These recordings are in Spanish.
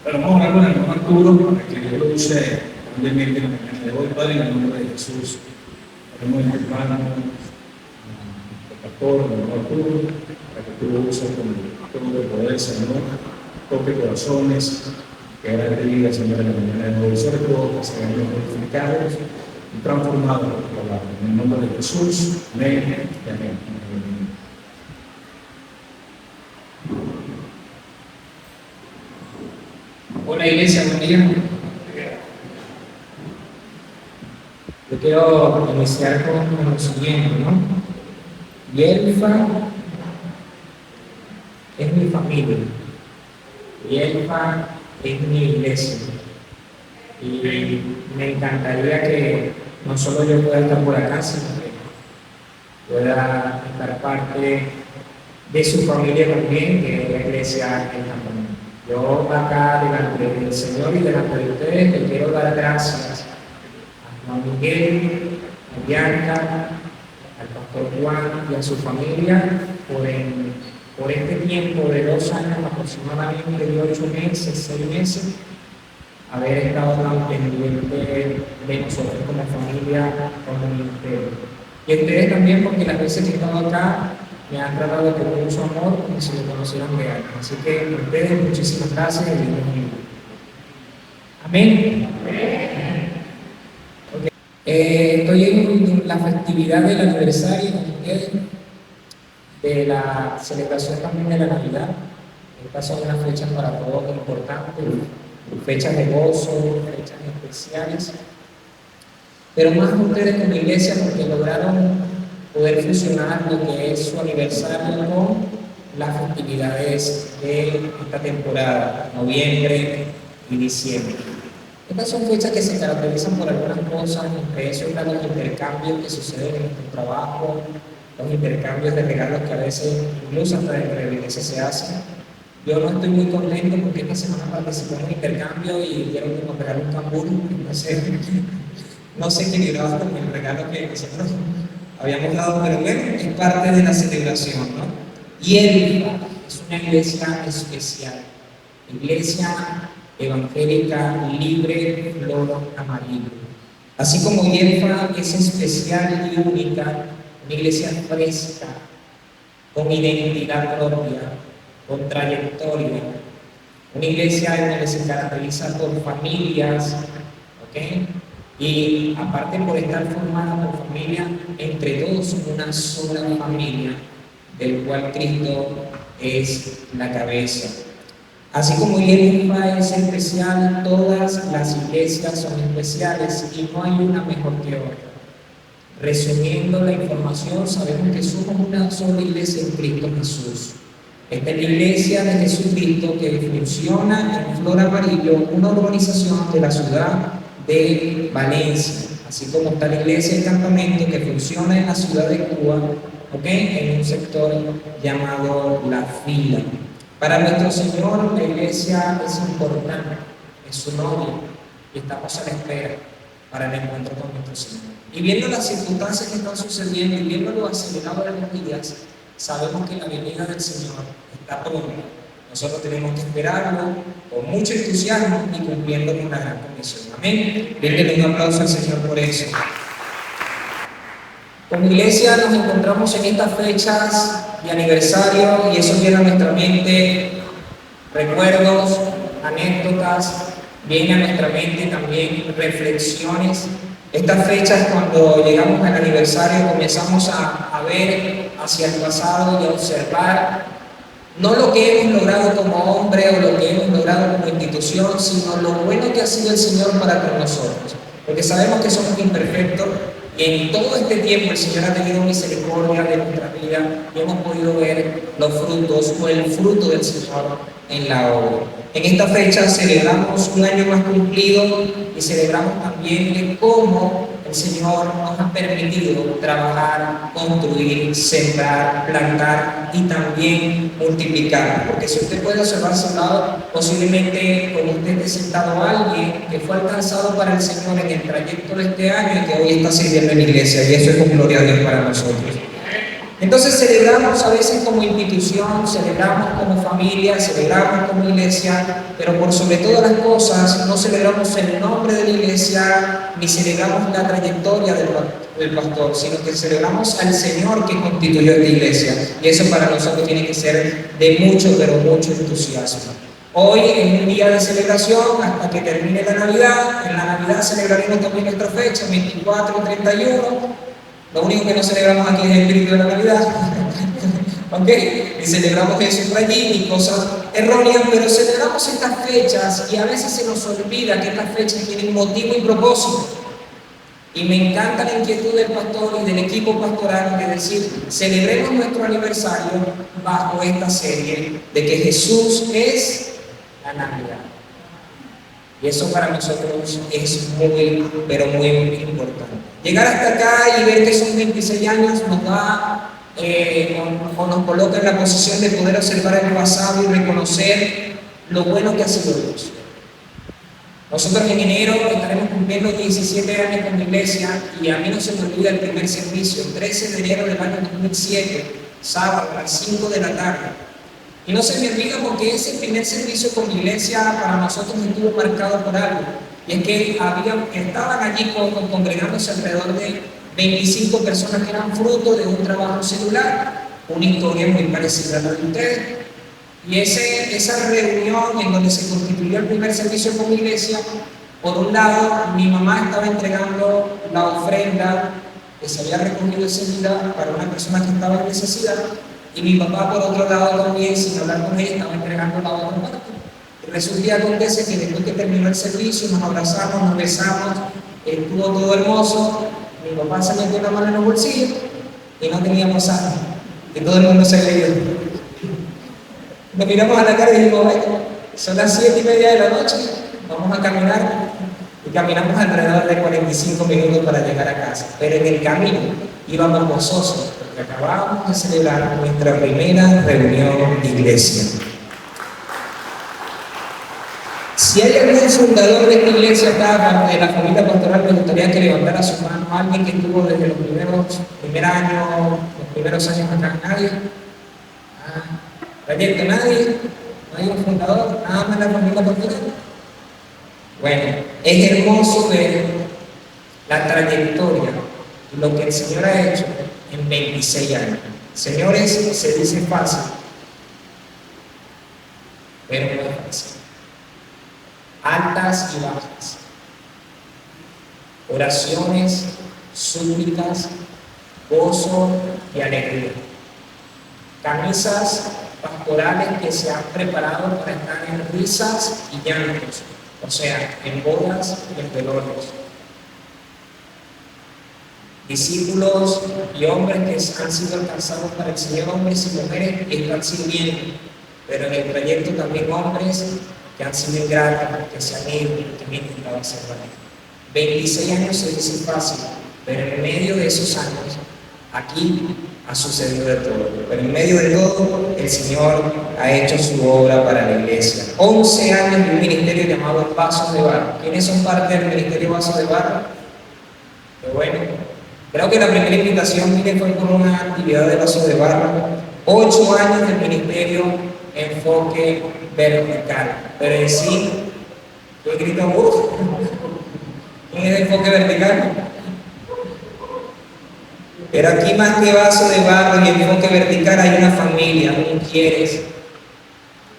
Pero vamos a hablar con el hermano Arturo para que Dios lo use grandemente en la mañana de hoy, Padre, en el nombre de Jesús. Oremos a hermano, el pastor, el hermano Arturo, para que tú lo uses con todo el poder, Señor, toque corazones, que haga de vida, Señor, en la mañana de hoy, sobre todo que se vayan modificados y transformados por tu palabra. En el nombre de Jesús, amén y amén. Hola iglesia, buen día. Yo quiero iniciar con lo siguiente, ¿no? Yelfa es mi familia, Yelfa es mi iglesia. Y me encantaría que no solo yo pueda estar por acá, sino que pueda estar parte de su familia también, que es la iglesia El Campamento. Yo acá delante del Señor y delante de ustedes le quiero dar gracias a Juan Miguel, a Bianca, al pastor Juan y a su familia por este tiempo de 2 años, aproximadamente de 8 meses, 6 meses, haber estado tan pendiente de nosotros como familia, como ministerio. Y ustedes también, porque las veces que he estado acá me han tratado con mucho amor, como si me conocieran de años. Así que a ustedes muchísimas gracias y Dios los bendiga. Amén. Okay. Estoy en la festividad del aniversario con ustedes, de la celebración también de la Navidad. Estas son unas fechas para todos importantes, fechas de gozo, fechas especiales. Pero más ustedes como iglesia, porque lograron poder fusionar lo que es su aniversario con las festividades de esta temporada, noviembre y diciembre. Estas son fechas que se caracterizan por algunas cosas, entre eso están los intercambios que suceden en nuestro trabajo, los intercambios de regalos que a veces incluso hasta dentro de la iglesia se hacen. Yo no estoy muy contento porque esta semana participé en un intercambio y dijeron que nos regaló un cambur, no sé qué equilibrado con el regalo que nosotros habíamos dado, pero bueno, es parte de la celebración, ¿no? Y Yelfa es una iglesia especial, iglesia evangélica libre, flor amarillo. Así como Yelfa es especial y única, una iglesia fresca, con identidad propia, con trayectoria, una iglesia en la que se caracteriza por familias, ¿ok? Y aparte por estar formada por familia, entre todos son una sola familia, del cual Cristo es la cabeza. Así como Yelfa es especial, todas las iglesias son especiales y no hay una mejor que otra. Resumiendo la información, sabemos que somos una sola iglesia en Cristo Jesús. Esta es la iglesia de Jesucristo que funciona en Flor Amarillo, una urbanización de la ciudad de Valencia, así como está la iglesia del Campamento que funciona en la ciudad de Cuba, ¿okay? En un sector llamado La Fila. Para nuestro Señor la iglesia es importante, es su novia y estamos a la espera para el encuentro con nuestro Señor. Y viendo las circunstancias que están sucediendo y viendo lo acelerado de los días, sabemos que la venida del Señor está pronta. Nosotros tenemos que esperarlo con mucho entusiasmo y cumpliendo con una gran comisión. Amén. Denle un aplauso al Señor por eso. Como iglesia nos encontramos en estas fechas de aniversario y eso viene a nuestra mente recuerdos, anécdotas, viene a nuestra mente también reflexiones. Estas fechas, cuando llegamos al aniversario, comenzamos a ver hacia el pasado y a observar no lo que hemos logrado como hombre o lo que hemos logrado como institución, sino lo bueno que ha sido el Señor para con nosotros. Porque sabemos que somos imperfectos y en todo este tiempo el Señor ha tenido misericordia de nuestra vida y hemos podido ver los frutos o el fruto del Señor en la obra. En esta fecha celebramos un año más cumplido y celebramos también de cómo el Señor nos ha permitido trabajar, construir, sembrar, plantar y también multiplicar. Porque si usted puede observar a su lado, posiblemente con usted esté sentado alguien que fue alcanzado para el Señor en el trayecto de este año y que hoy está sirviendo en la iglesia. Y eso es con gloria a Dios para nosotros. Entonces celebramos a veces como institución, celebramos como familia, celebramos como iglesia, pero por sobre todas las cosas no celebramos el nombre de la iglesia ni celebramos la trayectoria del pastor, sino que celebramos al Señor que constituyó esta iglesia. Y eso para nosotros tiene que ser de mucho, pero mucho entusiasmo. Hoy es un día de celebración hasta que termine la Navidad. En la Navidad celebraremos también nuestra fecha, 24 y 31. Lo único que no celebramos aquí es el espíritu de la Navidad. ¿Ok? Y celebramos eso por allí y cosas erróneas, pero celebramos estas fechas y a veces se nos olvida que estas fechas tienen motivo y propósito. Y me encanta la inquietud del pastor y del equipo pastoral de decir, celebremos nuestro aniversario bajo esta serie de que Jesús es la Navidad. Y eso para nosotros es muy, pero muy importante. Llegar hasta acá y ver que son 26 años nos da o nos coloca en la posición de poder observar el pasado y reconocer lo bueno que ha sido Dios. Nosotros en enero estaremos cumpliendo 17 años con la iglesia y a mí no se me olvida el primer servicio, el 13 de enero del año 2007, sábado a las 5 de la tarde. Y no se me olvida porque ese primer servicio con la iglesia para nosotros estuvo marcado por algo. Y es que estaban allí congregándose alrededor de 25 personas que eran fruto de un trabajo celular, una historia muy parecida a la de ustedes. Y esa reunión en donde se constituyó el primer servicio con la iglesia, por un lado, mi mamá estaba entregando la ofrenda que se había recogido ese día para una persona que estaba en necesidad, y mi papá, por otro lado, también, sin hablar con ella, estaba entregando la otra parte. Y resulta y acontece que después que terminó el servicio, nos abrazamos, nos besamos, estuvo todo hermoso. Mi papá se metió la mano en los bolsillos y no teníamos sal. Y todo el mundo se había ido. Nos miramos a la cara y dijimos, son las 7:30 de la noche, vamos a caminar. Y caminamos alrededor de 45 minutos para llegar a casa. Pero en el camino íbamos gozosos, porque acabábamos de celebrar nuestra primera reunión de iglesia. Si hay algún fundador de esta iglesia acá, de la familia pastoral, me gustaría que levantara su mano alguien que estuvo desde los primeros años acá. ¿Nadie? ¿Proyecto? ¿Nadie? ¿No hay un fundador? ¿Nada más la familia pastoral? Bueno, es hermoso ver la trayectoria y lo que el Señor ha hecho en 26 años. Señores, se dice fácil, pero no es fácil. Altas y bajas, oraciones, súplicas, gozo y alegría. Camisas pastorales que se han preparado para estar en risas y llantos, o sea, en bodas y en velorios. Discípulos y hombres que han sido alcanzados para el Señor, hombres y mujeres que están sirviendo, pero en el trayecto también hombres que han sido ingratos, que se han ido y que han intentado hacer valer. 26 años se dice fácil, pero en medio de esos años, aquí ha sucedido de todo. Pero en medio de todo, el Señor ha hecho su obra para la iglesia. 11 años de un ministerio llamado Vasos de Barro. ¿Quiénes son parte del ministerio Vasos de Barro? Pero bueno, creo que la primera invitación, miren, fue por una actividad de Vasos de Barro. 8 años del ministerio Enfoque Vertical. Pero en sí, yo grito, ¿quién es Enfoque Vertical? Pero aquí más que Vaso de Barro y Enfoque Vertical hay una familia, mujeres,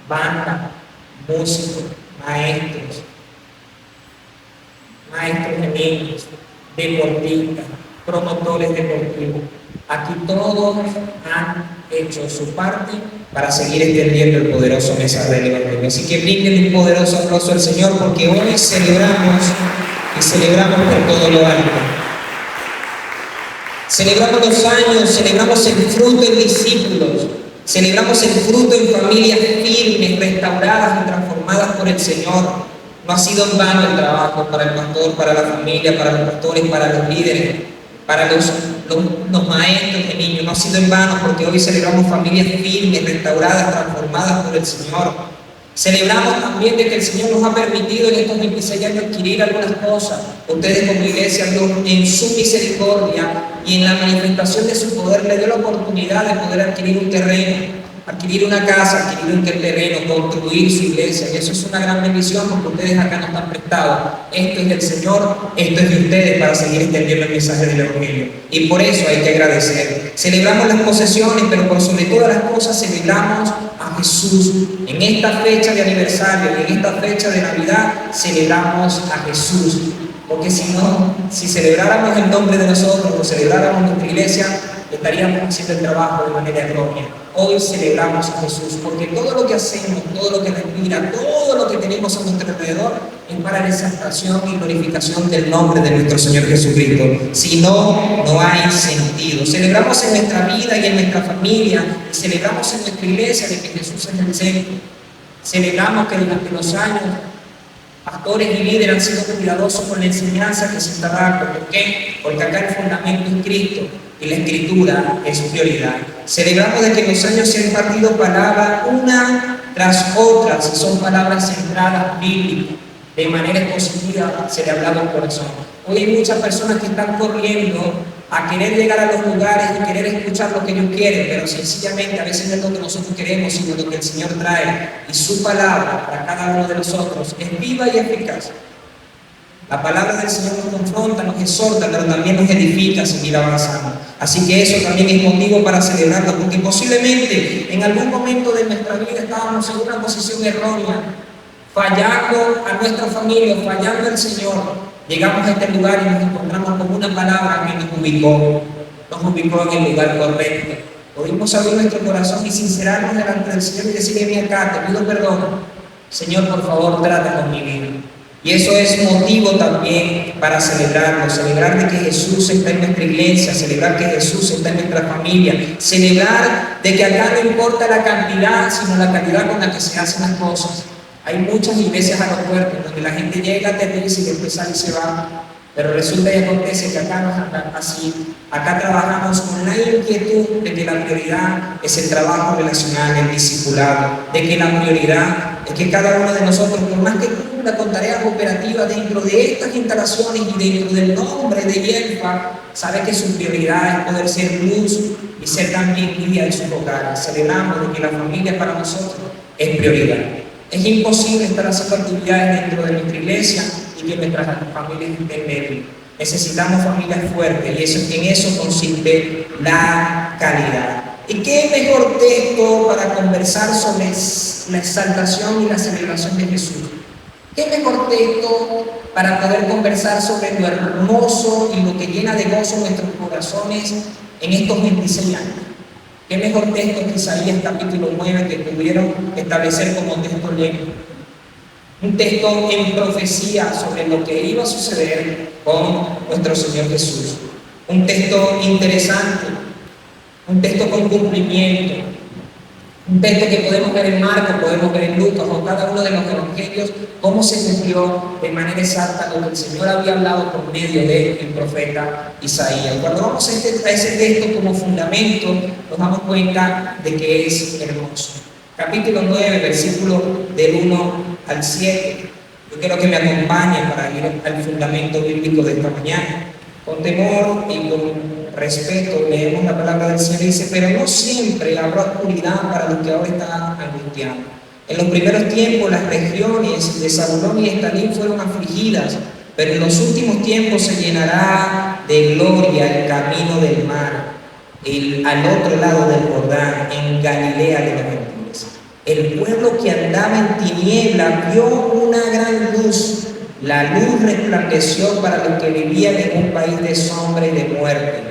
banda, músicos, maestros de niños, deportistas, promotores deportivos. Aquí todos han hecho su parte para seguir extendiendo el poderoso mensaje del Evangelio. Así que brinden un poderoso aplauso al Señor, porque hoy celebramos y celebramos por todo lo alto. Celebramos los años, celebramos el fruto en discípulos, celebramos el fruto en familias firmes, restauradas y transformadas por el Señor. No ha sido en vano el trabajo para el pastor, para la familia, para los pastores, para los líderes, para los maestros de niños. No ha sido en vano, porque hoy celebramos familias firmes, restauradas, transformadas por el Señor. Celebramos también de que el Señor nos ha permitido en estos 26 años adquirir algunas cosas. Ustedes como iglesia, Dios en su misericordia y en la manifestación de su poder le dio la oportunidad de poder adquirir un terreno, adquirir una casa, adquirir un terreno, construir su iglesia. Y eso es una gran bendición porque ustedes acá no están prestados. Esto es del Señor, esto es de ustedes para seguir extendiendo el mensaje del Evangelio. Y por eso hay que agradecer. Celebramos las posesiones, pero por sobre todas las cosas celebramos a Jesús. En esta fecha de aniversario y en esta fecha de Navidad celebramos a Jesús. Porque si no, si celebráramos el nombre de nosotros o celebráramos nuestra iglesia, estaríamos haciendo el trabajo de manera errónea. Hoy celebramos a Jesús, porque todo lo que hacemos, todo lo que respira, todo lo que tenemos a nuestro alrededor es para la exaltación y glorificación del nombre de nuestro Señor Jesucristo. Si no, no hay sentido. Celebramos en nuestra vida y en nuestra familia, y celebramos en nuestra iglesia de que Jesús es el centro. Celebramos que durante los años pastores y líderes han sido cuidadosos con la enseñanza que se está dando. ¿Por qué? Porque acá el fundamento es Cristo y la Escritura es prioridad. Celebramos de que en los años se han partido palabras una tras otra, si son palabras centradas bíblicas, de manera positiva se le ha hablado al corazón. Hoy hay muchas personas que están corriendo a querer llegar a los lugares y querer escuchar lo que ellos quieren, pero sencillamente a veces no es lo que nosotros queremos, sino lo que el Señor trae. Y su palabra para cada uno de nosotros es viva y eficaz. La palabra del Señor nos confronta, nos exhorta, pero también nos edifica a seguir avanzando. Así que eso también es motivo para celebrarlo, porque posiblemente en algún momento de nuestra vida estábamos en una posición errónea, fallando a nuestra familia, fallando al Señor. Llegamos a este lugar y nos encontramos con una palabra que nos ubicó en el lugar correcto. Podemos abrir nuestro corazón y sincerarnos delante del Señor y decirle: acá, te pido perdón. Señor, por favor, trata con mi vida. Y eso es motivo también para celebrarlo, celebrar de que Jesús está en nuestra iglesia, celebrar que Jesús está en nuestra familia, celebrar de que acá no importa la cantidad, sino la calidad con la que se hacen las cosas. Hay muchas iglesias aeropuertos donde la gente llega, te dice y después sale y se va. Pero resulta y acontece que acá no es así. Acá trabajamos con la inquietud de que la prioridad es el trabajo relacional, el discipulado, de que la prioridad es que cada uno de nosotros, por más que cumpla con tareas operativas dentro de estas instalaciones y dentro del nombre de Yelfa, sabe que su prioridad es poder ser luz y ser también guía en sus hogares. Celebramos de que la familia para nosotros es prioridad. Es imposible estar haciendo actividades dentro de nuestra iglesia y que nuestras familias estén débiles. Necesitamos familias fuertes y en eso consiste la calidad. ¿Y qué mejor texto para conversar sobre la exaltación y la celebración de Jesús? ¿Qué mejor texto para poder conversar sobre lo hermoso y lo que llena de gozo nuestros corazones en estos 26 años? ¿Qué mejor texto que Isaías capítulo 9 que pudieron establecer como texto ley? Un texto en profecía sobre lo que iba a suceder con nuestro Señor Jesús. Un texto interesante, un texto con cumplimiento, un texto que podemos ver en Marcos, podemos ver en Lucas o cada uno de los evangelios, cómo se cumplió de manera exacta lo que el Señor había hablado por medio del profeta Isaías. Cuando vamos a ese texto como fundamento, nos damos cuenta de que es hermoso. Capítulo 9, versículo del 1 al 7. Yo quiero que me acompañen para ir al fundamento bíblico de esta mañana. Con temor y con respeto leemos la palabra del Señor y dice: pero no siempre habrá oscuridad para los que ahora están angustiados. En los primeros tiempos las regiones de Zabulón y Efraín fueron afligidas, pero en los últimos tiempos se llenará de gloria el camino del mar, al otro lado del Jordán, en Galilea de los gentiles. El pueblo que andaba en tiniebla vio una gran luz. La luz resplandeció para los que vivían en un país de sombra y de muerte.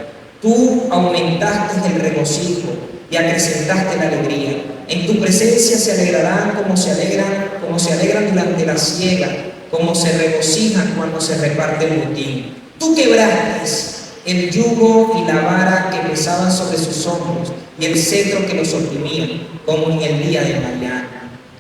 Tú aumentaste el regocijo y acrecentaste la alegría. En tu presencia se alegrarán como se alegran durante la siega, como se regocijan cuando se reparte el botín. Tú quebraste el yugo y la vara que pesaban sobre sus hombros y el cetro que los oprimía, como en el día de mañana.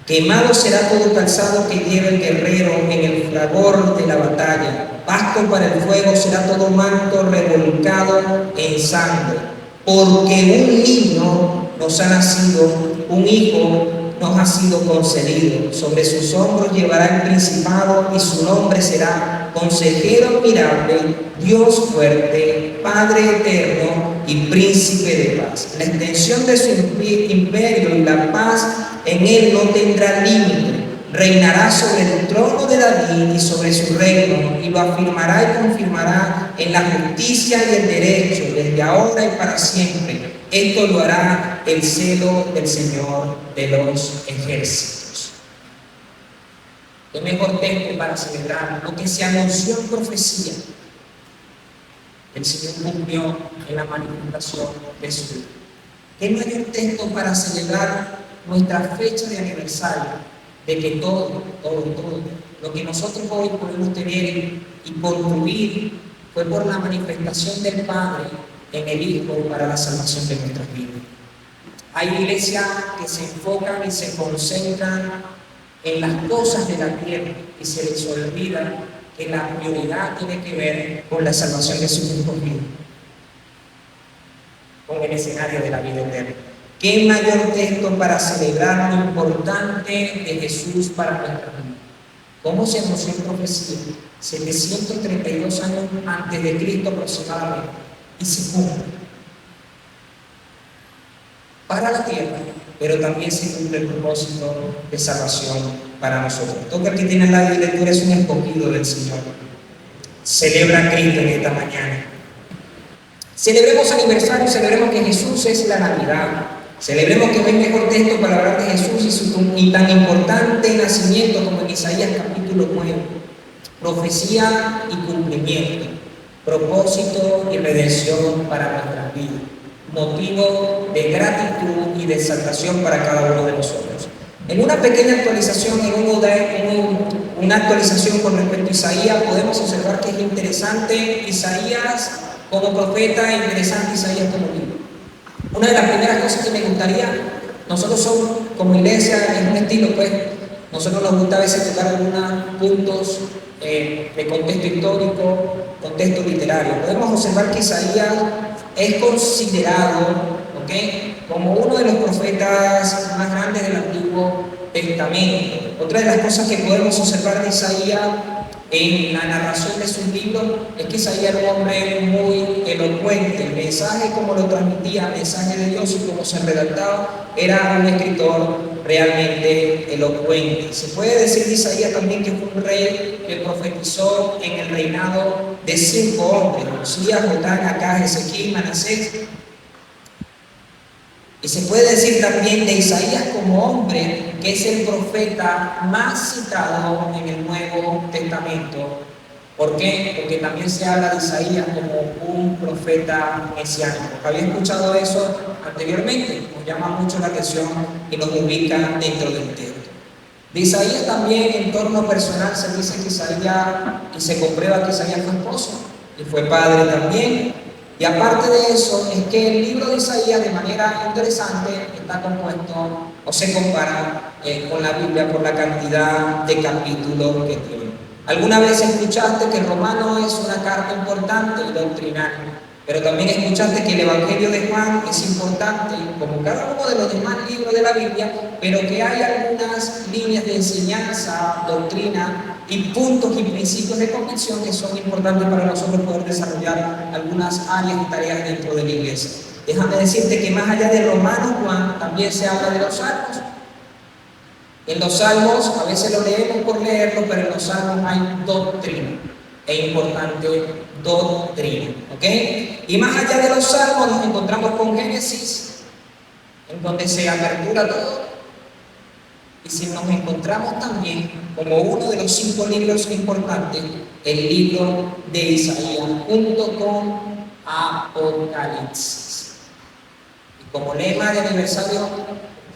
Quemado será todo calzado que lleva el guerrero en el fragor de la batalla. Pasto para el fuego será todo manto revolcado en sangre. Porque un niño nos ha nacido, un hijo nos ha sido concedido. Sobre sus hombros llevará el principado y su nombre será Consejero Admirable, Dios fuerte, Padre eterno y Príncipe de paz. La extensión de su imperio y la paz en él no tendrá límite. Reinará sobre el trono de David y sobre su reino, y lo afirmará y confirmará en la justicia y el derecho, desde ahora y para siempre. Esto lo hará el celo del Señor de los ejércitos. ¿Qué mejor texto para celebrar lo que se anunció en profecía? El Señor cumplió en la manifestación de su vida. ¿Qué mayor texto para celebrar nuestra fecha de aniversario? De que todo lo que nosotros hoy podemos tener y construir fue por la manifestación del Padre en el Hijo para la salvación de nuestras vidas. Hay iglesias que se enfocan y se concentran en las cosas de la tierra y se les olvida que la prioridad tiene que ver con la salvación de sus hijos vivos, con el escenario de la vida eterna. ¿Qué mayor texto para celebrar lo importante de Jesús para nuestra vida? ¿Cómo se anunció en profecía? 732 años antes de Cristo aproximadamente, y se cumple para la tierra, pero también se cumple el propósito de salvación para nosotros. Todo el que tiene la lectura es un escogido del Señor. Celebra a Cristo en esta mañana. Celebremos aniversario, celebremos que Jesús es la Navidad. Celebremos que no hay mejor texto para hablar de Jesús y tan importante nacimiento como en Isaías capítulo 9. Profecía y cumplimiento, propósito y redención para nuestras vidas, motivo de gratitud y de exaltación para cada uno de nosotros. En una pequeña actualización, una actualización con respecto a Isaías, podemos observar que es interesante Isaías como profeta e interesante Isaías como libro. Una de las primeras cosas que me gustaría, nosotros somos como iglesia en un estilo, pues, nosotros nos gusta a veces tocar algunos puntos de contexto histórico, contexto literario. Podemos observar que Isaías es considerado, como uno de los profetas más grandes del Antiguo Testamento. Otra de las cosas que podemos observar de Isaías en la narración de sus libros es que Isaías era un hombre muy elocuente. El mensaje, como lo transmitía, el mensaje de Dios y cómo se redactaba, era un escritor realmente elocuente. Se puede decir de Isaías también que fue un rey que profetizó en el reinado de 5 hombres: Josías, Jotán, Acaz, Ezequiel, Manasés. Y se puede decir también de Isaías como hombre que es el profeta más citado en el Nuevo Testamento. ¿Por qué? Porque también se habla de Isaías como un profeta mesiánico. ¿Había escuchado eso anteriormente? Nos llama mucho la atención y nos ubica dentro del texto. De Isaías también, en torno personal, se dice que Isaías, y se comprueba que Isaías fue esposo y fue padre también. Y aparte de eso, es que el libro de Isaías, de manera interesante, está compuesto o se compara con la Biblia por la cantidad de capítulos que tiene. ¿Alguna vez escuchaste que Romano es una carta importante y doctrinal? Pero también escuchaste que el Evangelio de Juan es importante, como cada uno de los demás libros de la Biblia, pero que hay algunas líneas de enseñanza, doctrina y puntos y principios de convicción que son importantes para nosotros poder desarrollar algunas áreas y tareas dentro de la iglesia. Déjame decirte que más allá de Romanos, Juan, también se habla de los salmos. En los salmos, a veces lo leemos por leerlo, pero en los salmos hay doctrina, e importante doctrina, Y más allá de los salmos nos encontramos con Génesis, en donde se apertura todo. Y si nos encontramos también como uno de los 5 libros importantes, el libro de Isaías, junto con Apocalipsis. Y como lema de aniversario,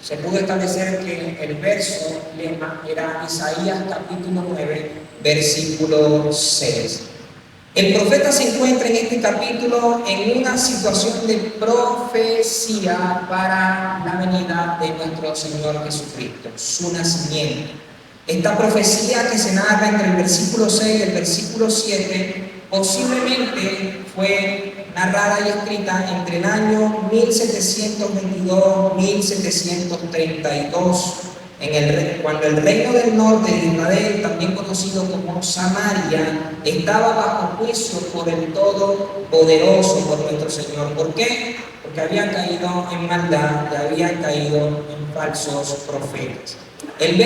se pudo establecer que el verso lema era Isaías capítulo 9, versículo 6. El profeta se encuentra en este capítulo en una situación de profecía para la venida de nuestro Señor Jesucristo, su nacimiento. Esta profecía, que se narra entre el versículo 6 y el versículo 7, posiblemente fue narrada y escrita entre el año 1722-1732 cuando el reino del norte de Israel, también conocido como Samaria, estaba bajo juicio por el Todopoderoso, por nuestro Señor. ¿Por qué? Porque habían caído en maldad y habían caído en falsos profetas. El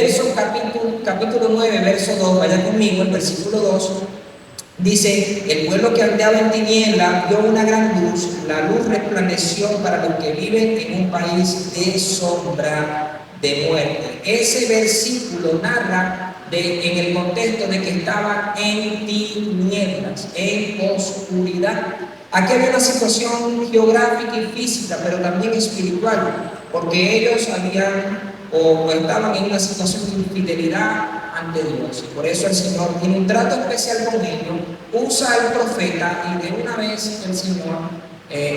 capítulo 9, verso 2, vaya conmigo, el versículo 2, dice: el pueblo que andaba en tinieblas vio una gran luz, la luz resplandeció para los que viven en un país de sombra de muerte. Ese versículo narra en el contexto de que estaban en tinieblas, en oscuridad. Aquí había una situación geográfica y física, pero también espiritual, porque ellos estaban en una situación de infidelidad ante Dios. Y por eso el Señor tiene un trato especial con ellos, usa al profeta, y de una vez el Señor,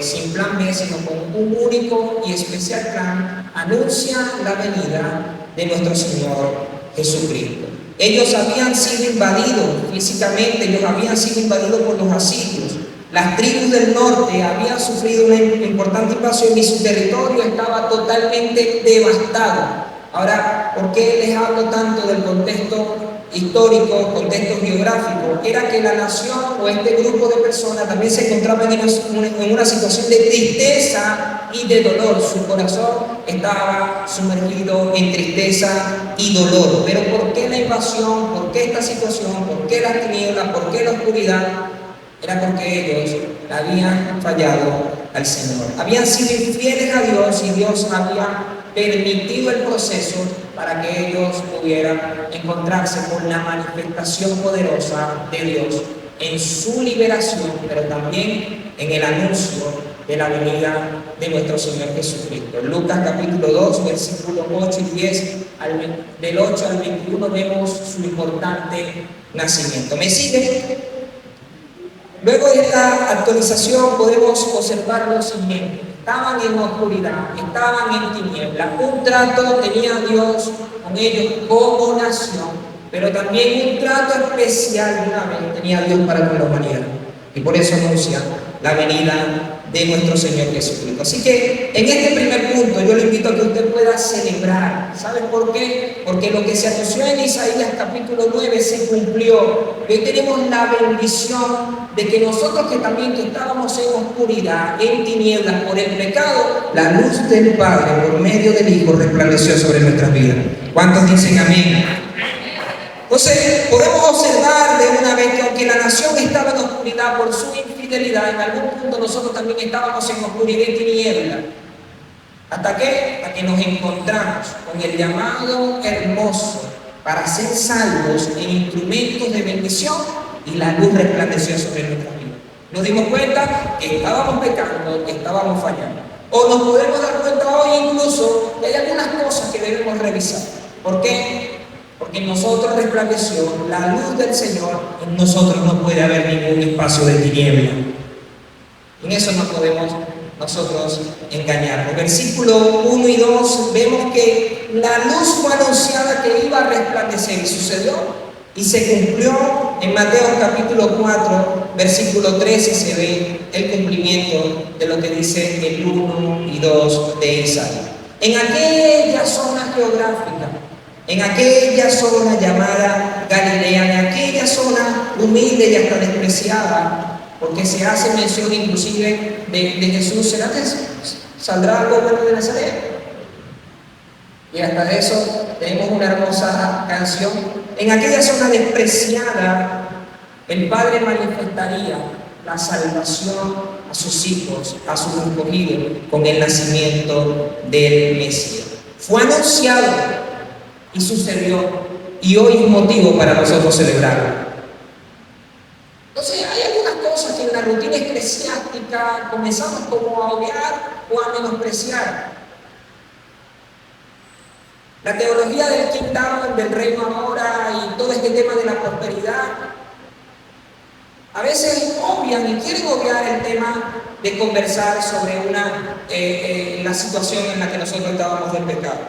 sin plan B, sino con un único y especial plan, anuncia la venida de nuestro Señor Jesucristo. Ellos habían sido invadidos físicamente, ellos habían sido invadidos por los asirios. Las tribus del norte habían sufrido una importante invasión y su territorio estaba totalmente devastado. Ahora, ¿por qué les hablo tanto del contexto histórico, contexto geográfico? Era que la nación o este grupo de personas también se encontraban en una situación de tristeza y de dolor. Su corazón estaba sumergido en tristeza y dolor. Pero ¿por qué la invasión? ¿Por qué esta situación? ¿Por qué las tinieblas? ¿Por qué la oscuridad? Era porque ellos habían fallado al Señor. Habían sido infieles a Dios y Dios había permitido el proceso para que ellos pudieran encontrarse con la manifestación poderosa de Dios en su liberación, pero también en el anuncio de la venida de nuestro Señor Jesucristo. En Lucas capítulo 2, versículos 8 y 10, del 8 al 21 vemos su importante nacimiento. ¿Me sigue? Luego de esta actualización podemos observar lo siguiente: estaban en oscuridad, estaban en tinieblas. Un trato tenía Dios con ellos como nación, pero también un trato especial de una vez tenía Dios para con la humanidad. Y por eso anuncia la venida de nuestro Señor Jesucristo. Así que en este primer punto yo le invito a que usted pueda celebrar. ¿Saben por qué? Porque lo que se anunció en Isaías capítulo 9 se cumplió. Hoy tenemos la bendición de que nosotros que estábamos en oscuridad, en tinieblas por el pecado, la luz del Padre por medio del Hijo resplandeció sobre nuestras vidas. ¿Cuántos dicen amén? Entonces podemos observar de una vez que aunque la nación estaba en oscuridad por su infidelidad, en algún punto nosotros también estábamos en oscuridad y tiniebla. ¿Hasta qué? Hasta que nos encontramos con el llamado hermoso para ser salvos en instrumentos de bendición, y la luz resplandeció sobre nuestras vidas. Nos dimos cuenta que estábamos pecando, que estábamos fallando. O nos podemos dar cuenta hoy incluso que hay algunas cosas que debemos revisar. ¿Por qué? Porque en nosotros resplandeció la luz del Señor. En nosotros no puede haber ningún espacio de tiniebla. En eso no podemos nosotros engañar. En versículos 1 y 2 vemos que la luz fue anunciada que iba a resplandecer, y sucedió. Y se cumplió en Mateo capítulo 4, versículo 13, se ve el cumplimiento de lo que dice el 1 y 2 de Isaías. En aquella zona geográfica, en aquella zona llamada Galilea, en aquella zona humilde y hasta despreciada, porque se hace mención inclusive de Jesús, ¿será que saldrá algo bueno de Nazaret? Y hasta de eso tenemos una hermosa canción. En aquella zona despreciada, el Padre manifestaría la salvación a sus hijos, a sus escogidos, con el nacimiento del Mesías. Fue anunciado y sucedió, y hoy es motivo para nosotros celebrarlo. Entonces, hay algunas cosas que en la rutina eclesiástica comenzamos como a obviar o a menospreciar. La teología del kingdom, del reino ahora, y todo este tema de la prosperidad, a veces obvian y quieren obviar el tema de conversar sobre la situación en la que nosotros estábamos del pecado.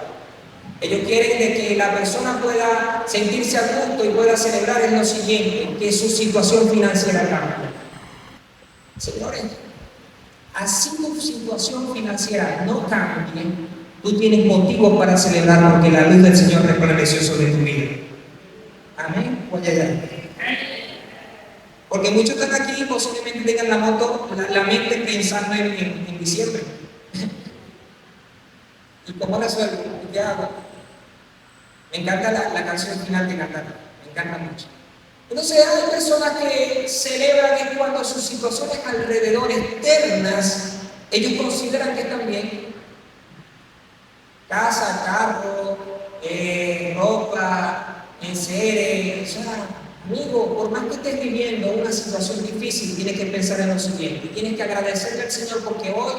Ellos quieren de que la persona pueda sentirse a gusto y pueda celebrar en lo siguiente, que su situación financiera cambie. Señores, así tu situación financiera no cambie, tú tienes motivos para celebrar porque la luz del Señor resplandeció sobre tu vida. Amén. Voy allá. Porque muchos están aquí y posiblemente tengan la mente pensando en diciembre. ¿Y cómo resuelvo? ¿Qué hago? Me encanta la canción final que cantaron. Me encanta mucho. Entonces hay personas que celebran es cuando sus situaciones alrededor externas, ellos consideran que están bien. Casa, carro, ropa, enseres, o sea, amigo, por más que estés viviendo una situación difícil, tienes que pensar en lo siguiente. Tienes que agradecerle al Señor porque hoy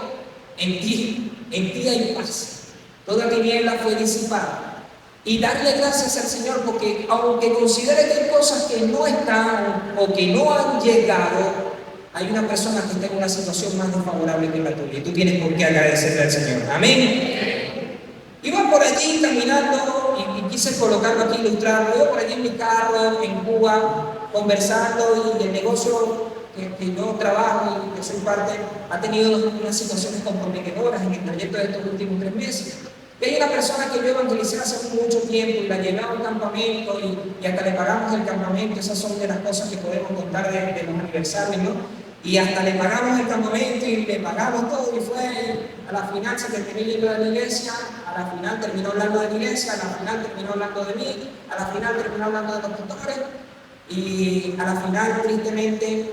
en ti hay paz. Toda tiniebla fue disipada. Y darle gracias al Señor porque aunque considere que hay cosas que no están o que no han llegado, hay una persona que está en una situación más desfavorable que la tuya. Y tú tienes por qué agradecerle al Señor. Amén. Iba por allí caminando y quise colocarlo aquí, ilustrarlo. Iba por allí en mi carro, en Cuba, conversando y el negocio que yo trabajo y que soy parte ha tenido unas situaciones comprometedoras en el trayecto de estos últimos 3 meses. Y hay una persona que yo evangelicé hace mucho tiempo y la llevé a un campamento y hasta le pagamos el campamento. Esas son de las cosas que podemos contar de los aniversarios, ¿no? Y hasta le pagamos el campamento y le pagamos todo y fue a la final se terminó yendo de la iglesia, a la final terminó hablando de la iglesia, a la final terminó hablando de mí, a la final terminó hablando de los pastores y a la final tristemente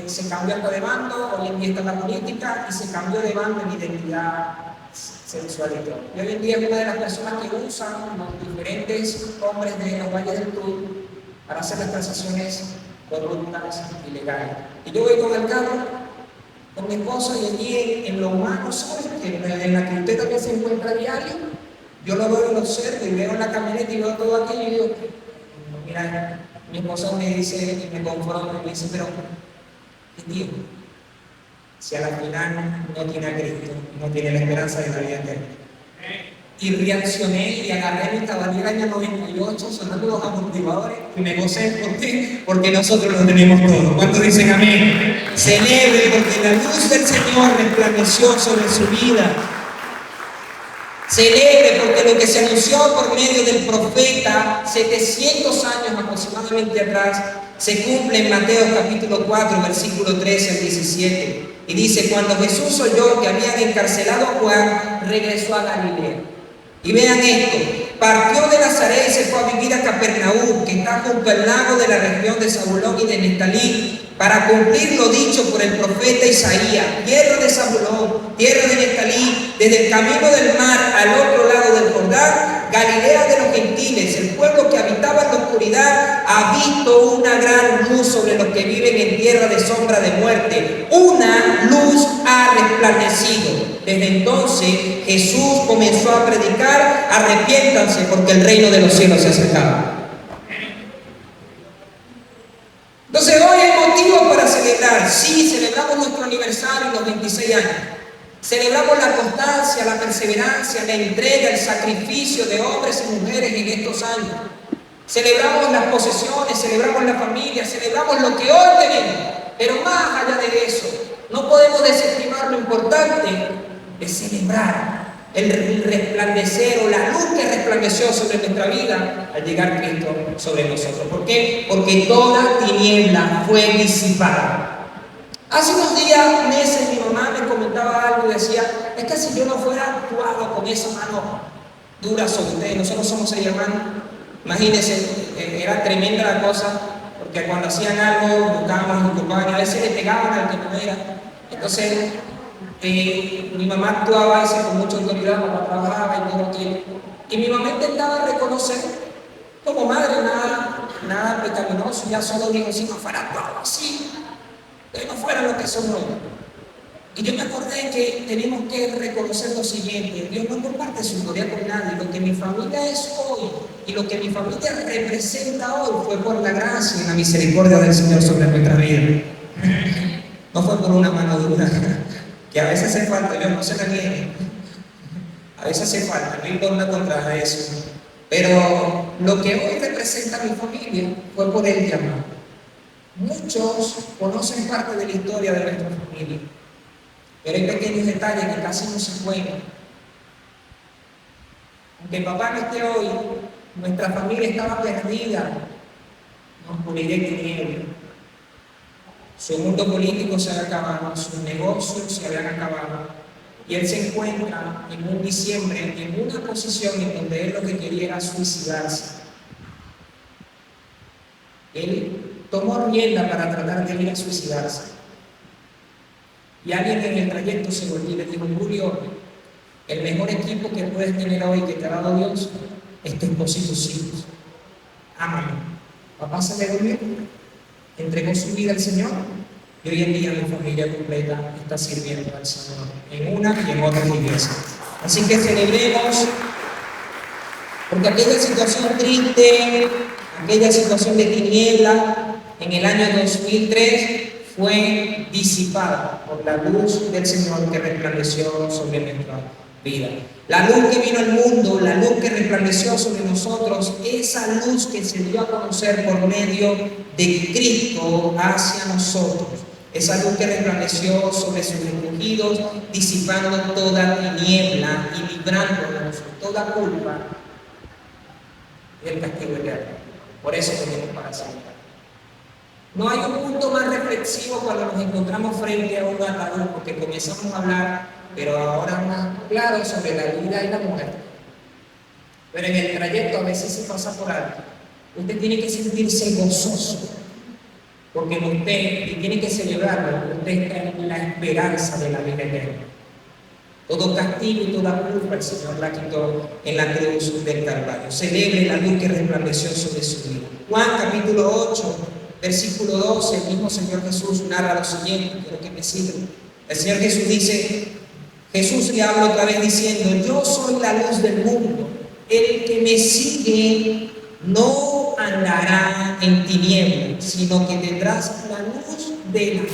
se cambió hasta de bando, hoy en día está en la política y se cambió de bando en identidad sexual y todo. Y hoy en día es una de las personas que usan los diferentes hombres de los valles del Tur para hacer las transacciones corruptas y ilegales. Y yo voy con el carro, con mi esposa, y allí en lo humano, ¿sabes? En la que usted también se encuentra diario, yo lo veo y lo observo y veo en la camioneta y veo todo aquello y digo, mira, mi esposa me dice y me confronta y me dice, pero, ¿qué tío? Si a la final no tiene a Cristo, no tiene la esperanza de la vida eterna. Y reaccioné y agarré mi caballera año 98, sonando los amortiguadores y me gocé. ¿Por qué? Porque nosotros lo tenemos todo. ¿Cuántos dicen amén? Celebre porque la luz del Señor resplandeció sobre su vida. Celebre porque lo que se anunció por medio del profeta 700 años aproximadamente atrás se cumple en Mateo capítulo 4, versículo 13 al 17. Y dice, cuando Jesús oyó que habían encarcelado a Juan, regresó a Galilea. Y vean esto, partió de Nazaret y se fue a vivir a Capernaúm, que está junto al lago de la región de Zabulón y de Neftalí, para cumplir lo dicho por el profeta Isaías, tierra de Zabulón, tierra de Neftalí, desde el camino del mar al otro lado del Jordán, Galilea de los gentiles, el pueblo que habitaba en la oscuridad ha visto una gran luz sobre los que viven en tierra de sombra de muerte. Una luz ha resplandecido. Desde entonces Jesús comenzó a predicar, arrepiéntanse porque el reino de los cielos se ha acercado. Entonces hoy hay motivos para celebrar. Sí, celebramos nuestro aniversario, los 26 años. Celebramos la constancia, la perseverancia, la entrega, el sacrificio de hombres y mujeres en estos años. Celebramos las posesiones, celebramos la familia, celebramos lo que hoy tenemos. Pero más allá de eso, no podemos desestimar lo importante de celebrar el resplandecer o la luz que resplandeció sobre nuestra vida al llegar Cristo sobre nosotros. ¿Por qué? Porque toda tiniebla fue disipada. Hace unos días, meses, mi mamá me comentaba algo y decía, es que si yo no fuera actuado con esa mano dura sobre ustedes, nosotros somos 6 hermanos, imagínense, era tremenda la cosa, porque cuando hacían algo, buscaban, nos culpaban y a veces le pegaban al que no era. Entonces, mi mamá actuaba a veces con mucha autoridad, mamá trabajaba y todo aquello. Y mi mamá intentaba reconocer, como madre, nada pecaminoso, ya solo dijo, si no fuera todo así, que no fuera lo que somos hoy. Y yo me acordé que tenemos que reconocer lo siguiente: Dios no comparte su gloria con nadie. Lo que mi familia es hoy y lo que mi familia representa hoy fue por la gracia y la misericordia del Señor sobre nuestra vida. No fue por una mano dura, que a veces hace falta, yo no se la niegue. A veces hace falta, no importa contra eso. Pero lo que hoy representa mi familia fue por el llamado. Muchos conocen parte de la historia de nuestra familia, pero hay pequeños detalles que casi no se juegan. aunque papá no esté hoy, nuestra familia estaba perdida en oscuridad y tiniebla. Su mundo político se había acabado, sus negocios se habían acabado. Y él se encuentra en un diciembre en una posición en donde él lo que quería era suicidarse. Él tomó rienda para tratar de ir a suicidarse. Y alguien en el trayecto se volvió y le dijo: Julio, el mejor equipo que puedes tener hoy, que te ha dado Dios, es tu esposo y tus hijos. Ámalo. Papá se le volvió, entregó su vida al Señor, y hoy en día mi familia completa está sirviendo al Señor en una y en otras iglesias. Así que celebremos, porque aquella situación triste, aquella situación de tiniebla en el año 2003 fue disipada por la luz del Señor que resplandeció sobre nuestra vida. La luz que vino al mundo, la luz que resplandeció sobre nosotros, esa luz que se dio a conocer por medio de Cristo hacia nosotros. Esa luz que resplandeció sobre sus escogidos, disipando toda tiniebla y librándonos de toda culpa del castigo eterno. Por eso tenemos para celebrar. No hay un punto más reflexivo cuando nos encontramos frente a un ataúd, porque comenzamos a hablar, pero ahora más claro, sobre la vida y la muerte. Pero en el trayecto a veces se pasa por alto. Usted tiene que sentirse gozoso, porque usted, y tiene que celebrarlo, usted está en la esperanza de la vida eterna. Todo castigo y toda culpa el Señor la quitó en la cruz del Calvario. Celebre la luz que resplandeció sobre su vida. Juan capítulo 8, versículo 12, el mismo Señor Jesús narra lo siguiente, quiero que me sigan. El Señor Jesús dice, Jesús le habla otra vez diciendo: yo soy la luz del mundo, el que me sigue no andará en tinieblas, sino que tendrás la luz de la vida.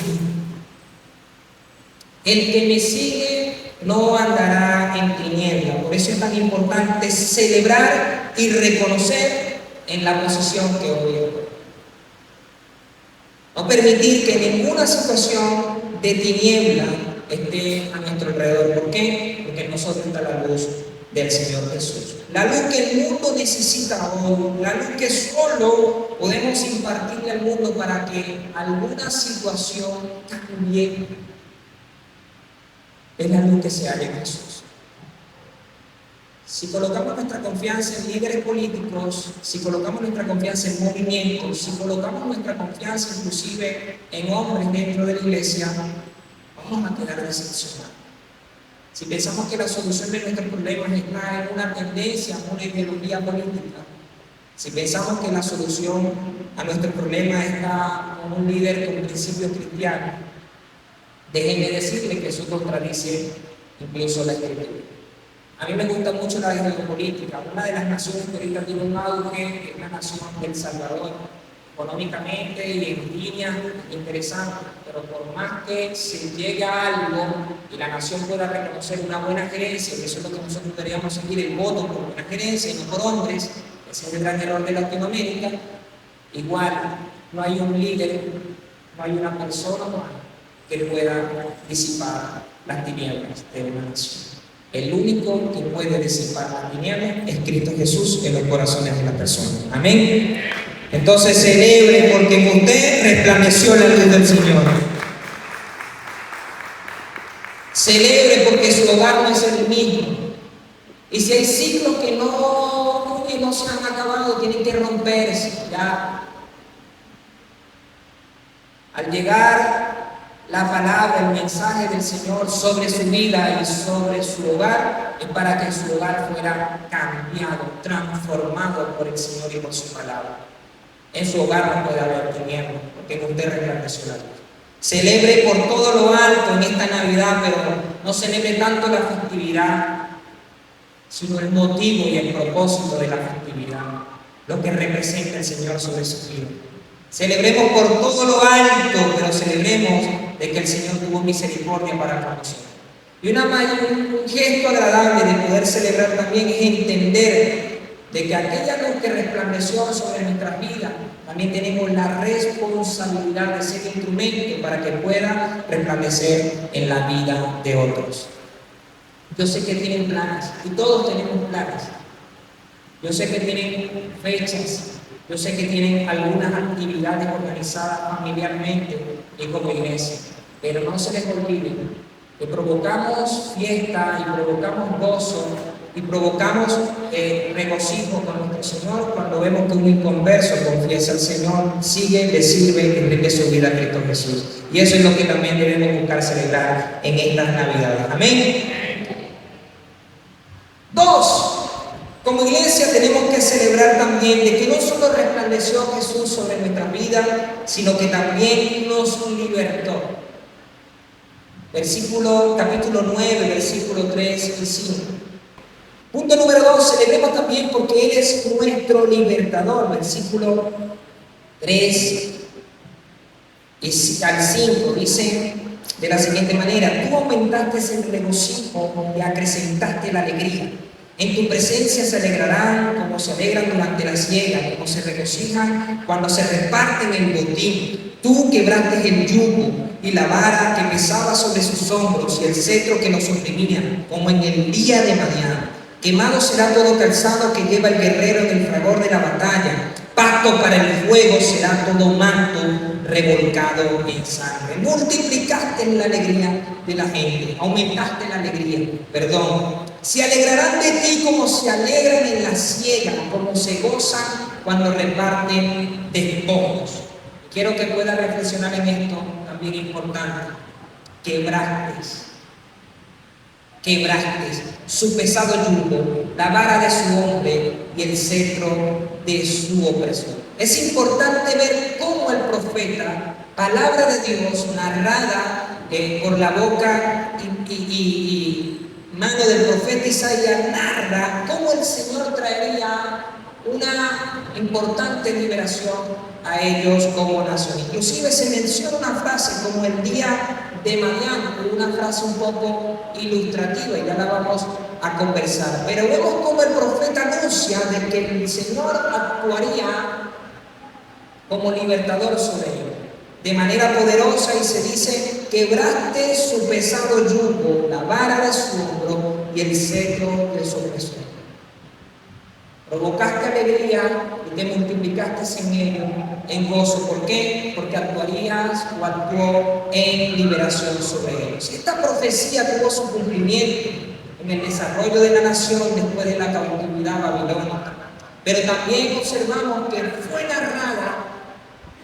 El que me sigue no andará en tinieblas. Por eso es tan importante celebrar y reconocer en la posición que hoy estoy. No permitir que ninguna situación de tiniebla esté a nuestro alrededor. ¿Por qué? Porque en nosotros está la luz del Señor Jesús. La luz que el mundo necesita hoy, la luz que solo podemos impartirle al mundo para que alguna situación cambie, es la luz que se halla en Jesús. Si colocamos nuestra confianza en líderes políticos, si colocamos nuestra confianza en movimientos, si colocamos nuestra confianza inclusive en hombres dentro de la iglesia, vamos a quedar decepcionados. Si pensamos que la solución de nuestros problemas está en una tendencia, en una ideología política, si pensamos que la solución a nuestros problemas está en un líder con principios cristianos, déjenme decirle que eso contradice incluso la Escritura. A mí me gusta mucho la geopolítica. Una de las naciones que ahorita tiene un auge es la nación del Salvador. Económicamente y en línea interesante, pero por más que se llegue a algo y la nación pueda reconocer una buena gerencia, que eso es lo que nosotros deberíamos seguir, el voto por buena gerencia y no por hombres, ese es el gran error de Latinoamérica, igual no hay un líder, no hay una persona humana que pueda disipar las tinieblas de una nación. El único que puede disipar las tinieblas es Cristo Jesús en los corazones de las personas. Amén. Entonces celebre porque en usted resplandeció la luz del Señor. Celebre porque su hogar no es el mismo. Y si hay ciclos que no se han acabado, tienen que romperse ya. Al llegar la palabra, el mensaje del Señor sobre su vida y sobre su hogar, es para que su hogar fuera cambiado, transformado por el Señor y por su palabra. En su hogar no puede haber tinieblas, porque en usted resplandeció la luz. Celebre por todo lo alto en esta Navidad, pero no celebre tanto la festividad, sino el motivo y el propósito de la festividad, lo que representa el Señor sobre su vida. Celebremos por todo lo alto, pero celebremos de que el Señor tuvo misericordia para con nosotros. Y un gesto agradable de poder celebrar también es entender de que aquella luz que resplandeció sobre nuestras vidas, también tenemos la responsabilidad de ser instrumento para que pueda resplandecer en la vida de otros. Yo sé que tienen planes y todos tenemos planes, Yo sé que tienen fechas, yo sé que tienen algunas actividades organizadas familiarmente y como iglesia, pero no se les olvide que provocamos fiesta y provocamos gozo y provocamos regocijo con nuestro Señor cuando vemos que un inconverso confiesa al Señor, sigue, le sirve y enriquece su vida a Cristo Jesús. Y eso es lo que también debemos buscar celebrar en estas Navidades. Amén. Dos, como iglesia tenemos que celebrar también de que no solo resplandeció Jesús sobre nuestra vida, sino que también nos libertó. Capítulo 9, versículo 3 y 5. Punto número 2, celebremos también porque Él es nuestro libertador. Versículo 3 al 5 dice de la siguiente manera: tú aumentaste el regocijo y acrecentaste la alegría. En tu presencia se alegrarán como se alegran durante la siega, como se regocijan cuando se reparten el botín. Tú quebraste el yugo y la vara que pesaba sobre sus hombros y el cetro que los oprimía, como en el día de Madián. Quemado será todo calzado que lleva el guerrero en el fragor de la batalla. Pacto para el fuego será todo manto revolcado en sangre. Multiplicaste la alegría de la gente, aumentaste la alegría, se alegrarán de ti como se alegran en la siega, como se gozan cuando reparten despojos. Quiero que pueda reflexionar en esto también importante. Quebraste su pesado yugo, la vara de su hombre y el cetro de su opresor. Es importante ver cómo el profeta, palabra de Dios narrada por la boca y mano del profeta Isaías, narra cómo el Señor traería una importante liberación a ellos como nación. Inclusive se menciona una frase como el día de Madián, una frase un poco ilustrativa, y ya la vamos a conversar. Pero vemos cómo el profeta anuncia de que el Señor actuaría como libertador sobre ellos de manera poderosa, y se dice: quebraste su pesado yugo, la vara de su hombro y el cetro de su opresor. Provocaste alegría y te multiplicaste en ello en gozo. ¿Por qué? Porque actuarías o actuó en liberación sobre ellos. Esta profecía tuvo su cumplimiento en el desarrollo de la nación después de la cautividad babilónica. Pero también observamos que fue narrada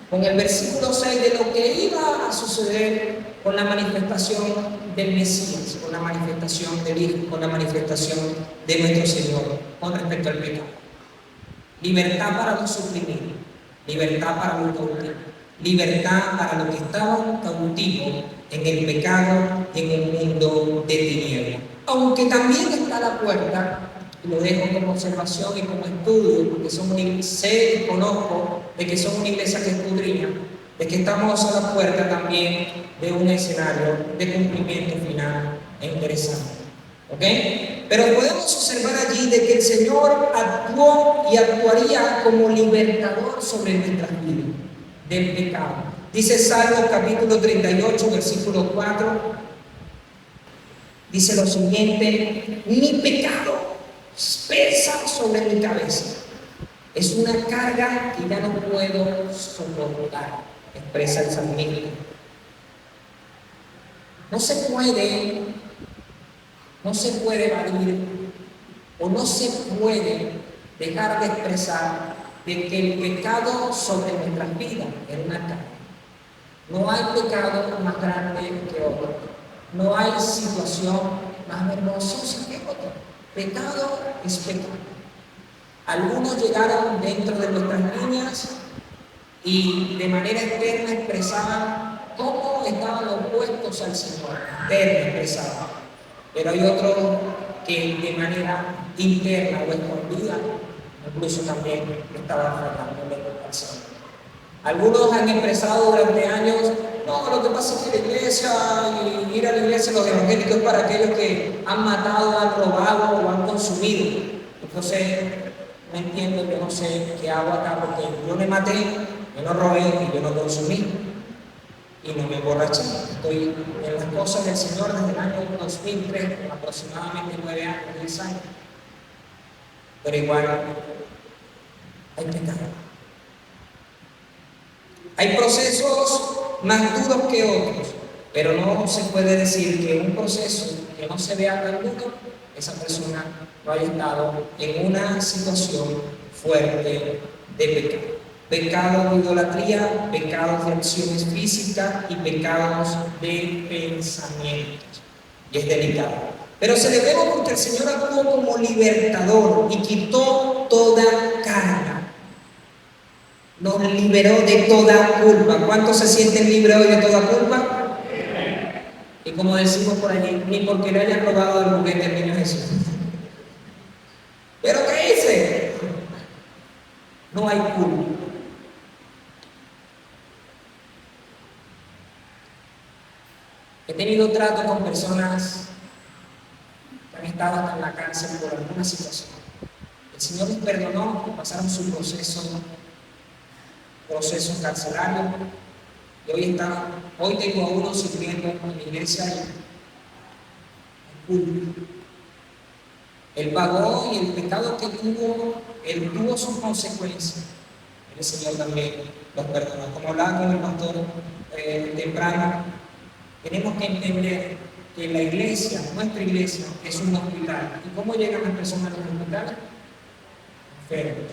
con el versículo 6 de lo que iba a suceder con la manifestación del Mesías, con la manifestación del Hijo, con la manifestación de nuestro Señor con respecto al pecado. Libertad para los oprimidos, libertad para los cautivos, libertad para los que estaban cautivos en el pecado y en el mundo de tinieblas. Aunque también está la puerta, y lo dejo como observación y como estudio, porque sé y conozco de que son una iglesia que escudriña, de que estamos a la puerta también de un escenario de cumplimiento final e interesante. ¿Ok? Pero podemos observar allí de que el Señor actuó y actuaría como libertador sobre nuestras vidas del pecado. Dice Salmos capítulo 38, versículo 4, dice lo siguiente: mi pecado pesa sobre mi cabeza, es una carga que ya no puedo soportar, expresa el salmista. No se puede evadir o no se puede dejar de expresar de que el pecado sobre nuestras vidas es una carga. No hay pecado más grande que otro. No hay situación más vergonzosa que otra. Pecado es pecado. Algunos llegaron dentro de nuestras líneas y de manera externa expresaban cómo estaban opuestos al Señor. Externa expresaban. Pero hay otros que de manera interna o escondida, incluso también estaban tratándole al Señor. Algunos han expresado durante años: no, lo que pasa es que la iglesia, y ir a la iglesia, los evangélicos, es para aquellos que han matado, han robado o han consumido. Entonces, no entiendo, yo no sé qué hago acá, porque yo me maté, yo no robé y yo no consumí. Y no me emborraché. Estoy en las cosas del Señor desde el año 2003, aproximadamente 9 años, 10 años. pero igual hay pecado. Hay procesos más duros que otros, pero no se puede decir que un proceso que no se vea tan duro, esa persona no haya estado en una situación fuerte de pecado. Pecados de idolatría, pecados de acciones físicas y pecados de pensamientos. Y es delicado. Pero celebremos porque el Señor actuó como libertador y quitó toda carga. Nos liberó de toda culpa. ¿Cuántos se sienten libres hoy de toda culpa? Y como decimos por allí, ni porque le hayan robado el juguete al niño Jesús. ¿Pero qué hice? No hay culpa. He tenido trato con personas que han estado hasta en la cárcel por alguna situación. El Señor les perdonó, pasaron su proceso carcelario, y hoy tengo a uno sirviendo en la iglesia y él pagó, y el pecado que tuvo, él tuvo sus consecuencias. El Señor también los perdonó. Como hablaba con el pastor temprano, tenemos que entender que la iglesia, nuestra iglesia, es un hospital. ¿Y cómo llegan las personas a los hospitales? Enfermos.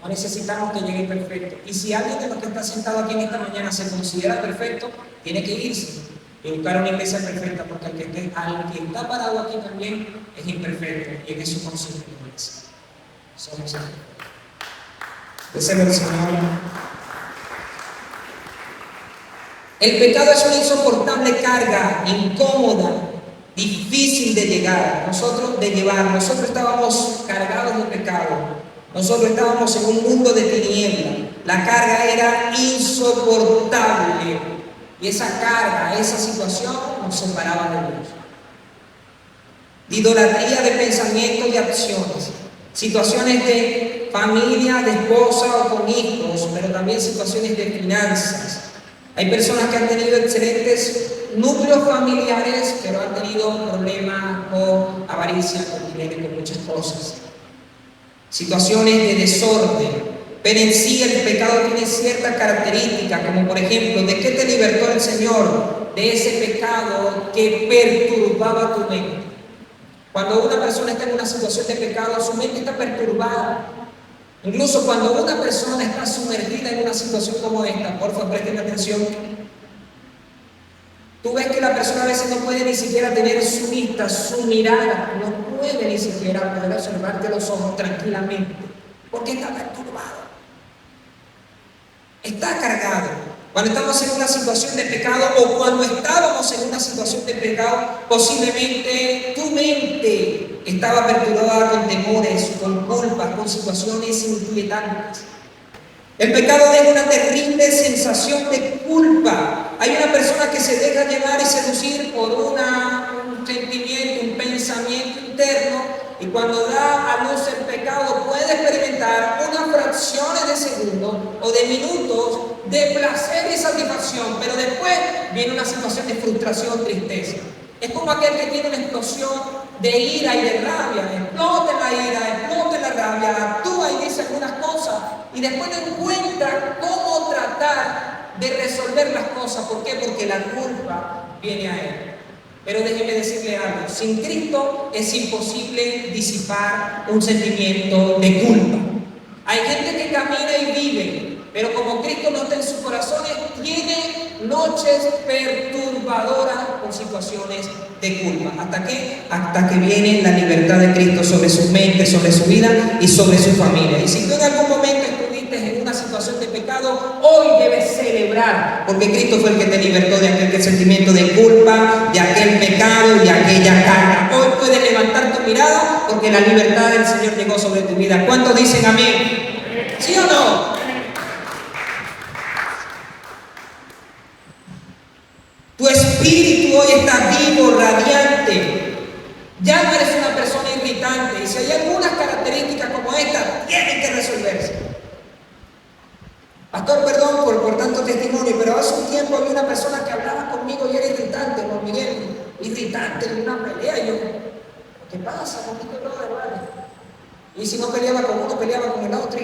No necesitamos que llegue perfecto. Y si alguien de los que está sentado aquí en esta mañana se considera perfecto, tiene que irse y buscar una iglesia perfecta, porque al que está parado aquí también es imperfecto, y en eso consiste la iglesia. Somos imperfectos. Deseo el Señor. El pecado es una insoportable carga, incómoda, difícil de llevar. Nosotros estábamos cargados de pecado. Nosotros estábamos en un mundo de tinieblas. La carga era insoportable. Y esa carga, esa situación nos separaba de Dios. De idolatría, de pensamientos y acciones. Situaciones de familia, de esposa o con hijos, pero también situaciones de finanzas. Hay personas que han tenido excelentes núcleos familiares, pero han tenido problemas con avaricia, con dinero y con muchas cosas. Situaciones de desorden. Pero en sí el pecado tiene ciertas características, como por ejemplo, ¿de qué te libertó el Señor? De ese pecado que perturbaba tu mente. Cuando una persona está en una situación de pecado, su mente está perturbada. Incluso cuando una persona está sumergida en una situación como esta, por favor presten atención, tú ves que la persona a veces no puede ni siquiera tener su vista, su mirada, no puede ni siquiera poder observarte los ojos tranquilamente, porque está perturbado, está cargado. Cuando estamos en una situación de pecado, o cuando estábamos en una situación de pecado, posiblemente tu mente estaba perturbada con temores, con culpas, con situaciones inquietantes. El pecado deja una terrible sensación de culpa. Hay una persona que se deja llevar y seducir por un sentimiento, un pensamiento interno, y cuando da a luz el pecado puede experimentar unas fracciones de segundos o de minutos de placer y satisfacción, pero después viene una situación de frustración, tristeza. Es como aquel que tiene una explosión de ira y de rabia, explota la ira, explota la rabia, actúa y dice algunas cosas y después no encuentra cómo tratar de resolver las cosas. ¿Por qué? Porque la culpa viene a él. Pero déjeme decirle algo, sin Cristo es imposible disipar un sentimiento de culpa. Hay gente que camina y vive, pero como Cristo no está en sus corazones, tiene noches perturbadoras con situaciones de culpa. ¿Hasta qué? Hasta que viene la libertad de Cristo sobre su mente, sobre su vida y sobre su familia. Y si tú en algún momento estuviste en una situación de pecado, hoy debes celebrar, porque Cristo fue el que te libertó de aquel sentimiento de culpa, de aquel pecado y de aquella carga. Hoy puedes levantar tu mirada porque la libertad del Señor llegó sobre tu vida. ¿Cuántos dicen amén? ¿Sí o no? Tu espíritu hoy está vivo, radiante. Ya no eres una persona irritante. Y si hay algunas características como esta, tienen que resolverse. Pastor, perdón por tanto testimonio, pero hace un tiempo había una persona que hablaba conmigo y era irritante, Juan Miguel. irritante en una pelea. Y yo, ¿qué pasa con este brother, vale? Y si no peleaba con uno, peleaba con el otro.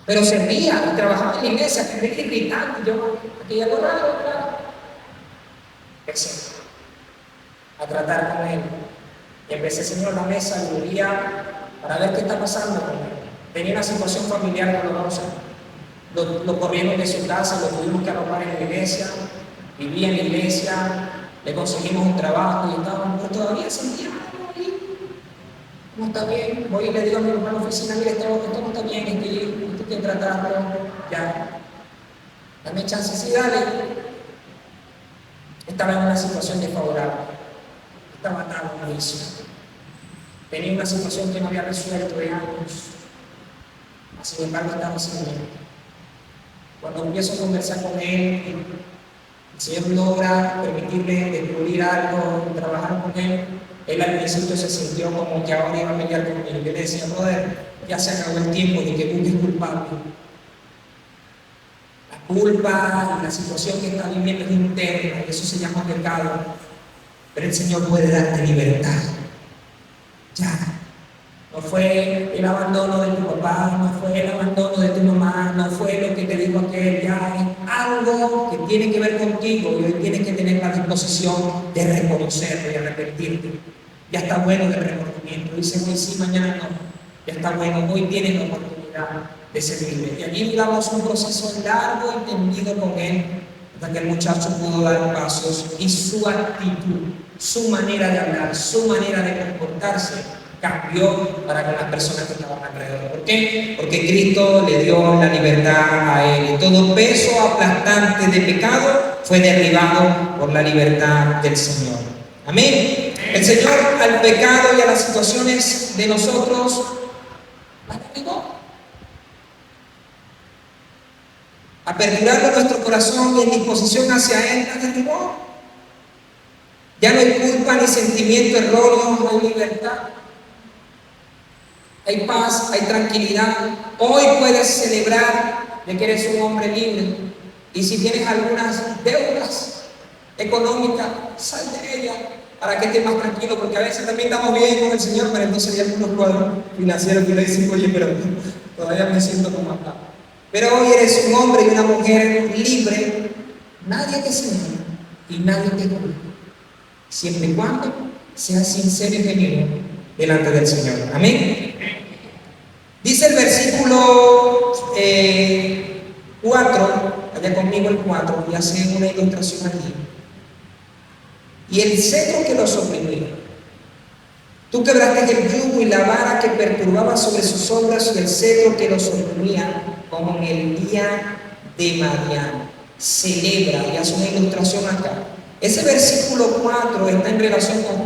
Pero servía y trabajaba en la iglesia, que era irritante. Yo, aquí algo raro, claro. Empecé a tratar con él. Y empecé, Señor, la mesa, lo veía para ver qué está pasando con él. Tenía una situación familiar dolorosa. Lo corrieron de su casa, lo tuvimos que arropar en la iglesia. Vivía en la iglesia, le conseguimos un trabajo y estábamos, pero todavía sentía algo ahí. No está bien. Voy y le digo a mi hermano oficina, mire, esto no está bien, esto hay que tratarlo. Ya, dame chance, sí, dale. Estaba en una situación desfavorable. Estaba atado a una visión. Tenía una situación que no había resuelto de años. Sin embargo, estaba sin él. Cuando empiezo a conversar con él, el Señor logra permitirle descubrir algo, trabajar con él. Él al principio se sintió como que ahora iba a pelear conmigo. Yo le decía, brother, ya se acabó el tiempo de que busques culpable. La culpa y la situación que está viviendo es interna, y eso se llama pecado. Pero el Señor puede darte libertad. Ya. No fue el abandono de tu papá, no fue el abandono de tu mamá, no fue lo que te dijo aquel, ya es algo que tiene que ver contigo y hoy tienes que tener la disposición de reconocerlo y arrepentirte. Ya está bueno del remordimiento. Dice hoy sí, mañana no. Ya está bueno, hoy tienes la oportunidad de servirle. Y allí digamos un proceso largo y tendido con él, hasta que el muchacho pudo dar pasos y su actitud, su manera de hablar, su manera de comportarse cambió para con las personas que estaban alrededor. ¿Por qué? Porque Cristo le dio la libertad a él y todo peso aplastante de pecado fue derribado por la libertad del Señor. Amén. El Señor al pecado y a las situaciones de nosotros las derribó. Aperturando nuestro corazón y en disposición hacia Él, las derribó. Ya no hay culpa ni sentimiento erróneo, no hay libertad. Hay paz, hay tranquilidad. Hoy puedes celebrar de que eres un hombre libre. Y si tienes algunas deudas económicas, sal de ellas para que estés más tranquilo, porque a veces también estamos bien con el Señor, pero entonces hay algunos cuadros financieros que le dicen, oye, pero todavía me siento como acá. Pero hoy eres un hombre y una mujer libre. Nadie te señala y nadie te juzga, siempre y cuando seas sincero y genuino delante del Señor. Amén. Dice el versículo 4, allá conmigo el 4, voy a hacer una ilustración aquí. Y el cetro que los oprimía, tú quebraste el yugo y la vara que perturbaba sobre sus hombros, y el cetro que los oprimía, como en el día de Madián. Celebra, y hace una ilustración acá. Ese versículo 4 está en relación con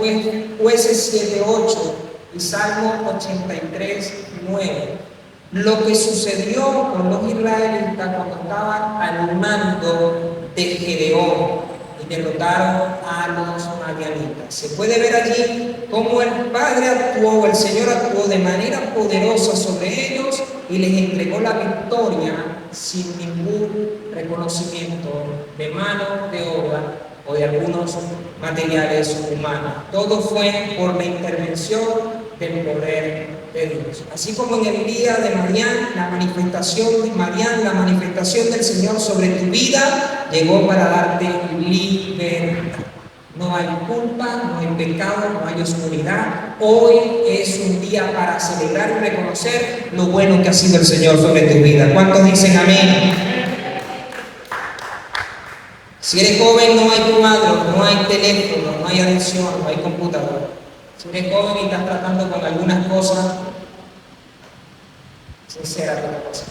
Jueces 7:8 y Salmo 83:9. Lo que sucedió con los israelitas cuando estaban al mando de Gedeón y derrotaron a los madianitas. Se puede ver allí cómo el Padre actuó, el Señor actuó de manera poderosa sobre ellos y les entregó la victoria sin ningún reconocimiento de mano de obra o de algunos materiales humanos. Todo fue por la intervención del poder de Dios. Así como en el día de Madián, la manifestación de Madián, la manifestación del Señor sobre tu vida llegó para darte libertad. No hay culpa, no hay pecado, no hay oscuridad. Hoy es un día para celebrar y reconocer lo bueno que ha sido el Señor sobre tu vida. ¿Cuántos dicen amén? Si eres joven, no hay cuadro, no hay teléfono, no hay adicción, no hay computadora. Si eres joven y estás tratando con algunas cosas, sincérate la cosa.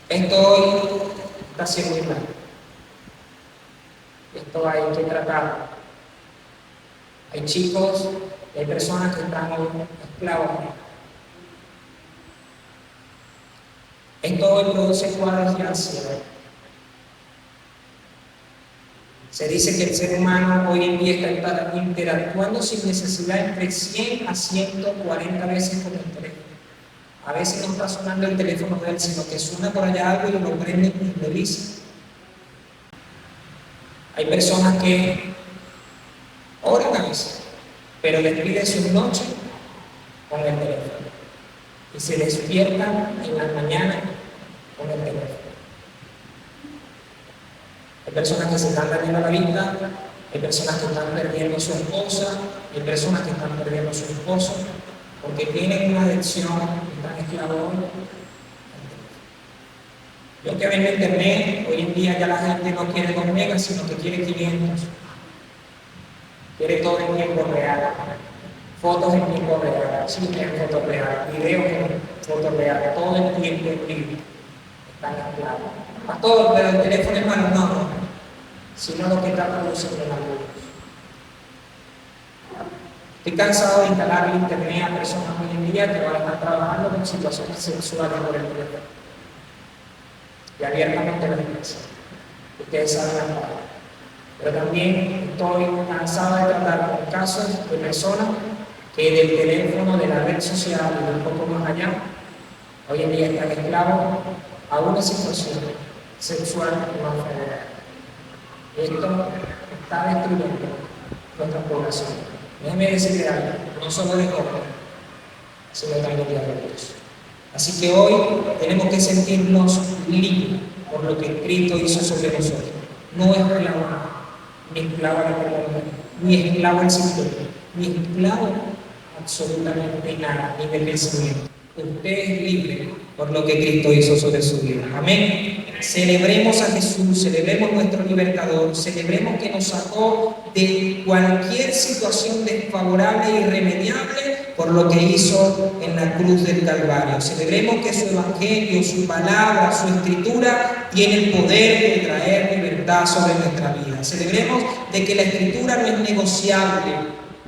Esto hoy está siendo muy mal. Esto hay que tratar. Hay chicos y hay personas que están esclavos. Esto hoy produce cuadros de ansiedad. Se dice que el ser humano hoy en día está interactuando sin necesidad entre 100 a 140 veces con el teléfono. A veces no está sonando el teléfono de él, sino que suena por allá algo y lo prende y lo dice. Hay personas que pero despide sus noches con el teléfono y se despiertan en la mañana con el teléfono. Hay personas que se están perdiendo la vida, hay personas que están perdiendo su esposa, hay personas que están perdiendo su esposo, porque tienen una adicción, están esclavos. Yo que vengo a internet, hoy en día ya la gente no quiere 2 megas, sino que quiere 500. Quiere todo en tiempo real, fotos en tiempo real, chistes en foto real, videos en foto real, todo en tiempo libre. Están esclavos. Pastor, pero el teléfono es malo, no, sino lo que está produciendo la luz. Estoy cansado de instalar el internet a personas hoy en día que van a estar trabajando con situaciones sexuales por el teléfono. Y abiertamente lo dicen. Ustedes saben la palabra. Pero también estoy cansado de tratar con casos de personas que del teléfono, de la red social y un poco más allá, hoy en día están esclavos a una situación sexual más favorable. Esto está destruyendo nuestra población. Déjeme decirle algo, no solo de jóvenes, sino también de adultos. Así que hoy tenemos que sentirnos libres por lo que Cristo hizo sobre nosotros. No esclavo, ni esclavo a la perdón, ni esclavo al sistema, ni esclavo absolutamente nada, ni de pensamiento. Usted es libre por lo que Cristo hizo sobre su vida. Amén. Celebremos a Jesús, celebremos nuestro libertador, celebremos que nos sacó de cualquier situación desfavorable e irremediable por lo que hizo en la cruz del Calvario. Celebremos que su evangelio, su palabra, su escritura tiene el poder de traer libertad sobre nuestra vida. Celebremos de que la escritura no es negociable.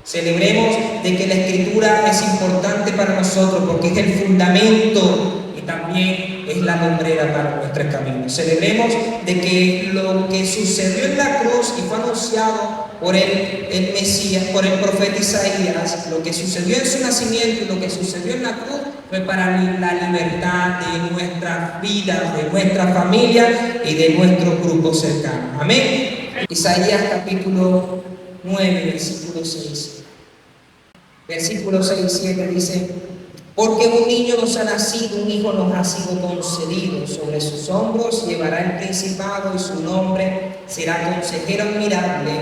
Celebremos de que la escritura es importante para nosotros porque es el fundamento y también es la lumbrera para nuestro camino. Celebremos de que lo que sucedió en la cruz y fue anunciado por el Mesías, por el profeta Isaías, lo que sucedió en su nacimiento y lo que sucedió en la cruz fue para la libertad de nuestras vidas, de nuestra familia y de nuestro grupo cercano. Amén. Isaías capítulo 9, versículo 6. Versículo 6 y 7 dice: porque un niño nos ha nacido, un hijo nos ha sido concedido, sobre sus hombros llevará el principado y su nombre será Consejero admirable,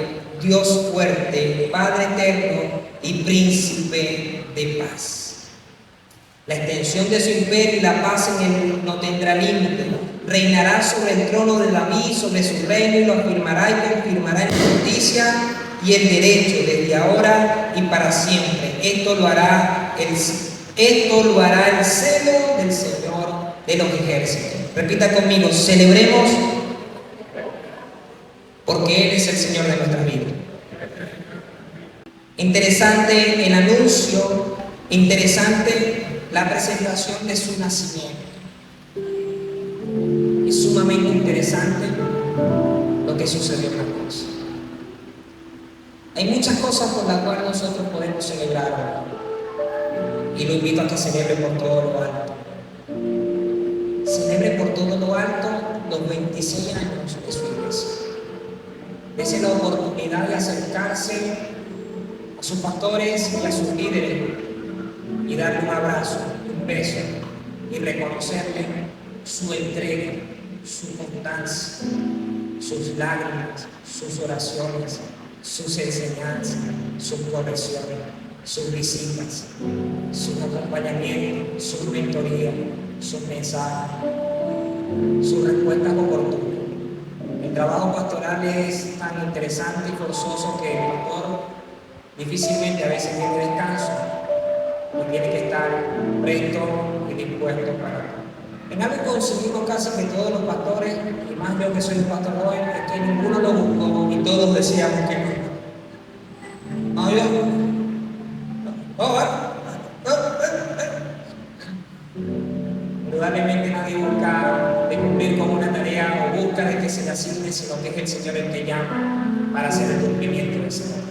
Dios fuerte, Padre eterno y Príncipe de paz. La extensión de su imperio y la paz en él no tendrá límite. Reinará sobre el trono de David, sobre su reino, y lo afirmará y confirmará en justicia y el derecho desde ahora y para siempre. Esto lo hará el celo del Señor de los ejércitos. Repita conmigo: celebremos porque Él es el Señor de nuestra vida. Interesante el anuncio, interesante la presentación de su nacimiento. Es sumamente interesante lo que sucedió en la cruz. Hay muchas cosas por las cuales nosotros podemos celebrar ahora. Y lo invito a que celebre por todo lo alto. Celebre por todo lo alto los 26 años de su iglesia. Dese la oportunidad de acercarse a sus pastores y a sus líderes y darle un abrazo, un beso y reconocerle su entrega, su constancia, sus lágrimas, sus oraciones, sus enseñanzas, sus correcciones, sus visitas, sus acompañamientos, sus mentorías, sus mensajes, sus respuestas oportunas. El trabajo pastoral es tan interesante y forzoso que el pastor difícilmente a veces tiene descanso y tiene que estar presto y dispuesto para. En algo conseguimos casi que todos los pastores, y más yo que soy un pastor joven, es que ninguno lo buscó y todos decíamos que no. No, yo. Indudablemente nadie busca de cumplir con una tarea o busca de que se le asigne, sino que es el Señor el que llama para hacer el cumplimiento de esa tarea.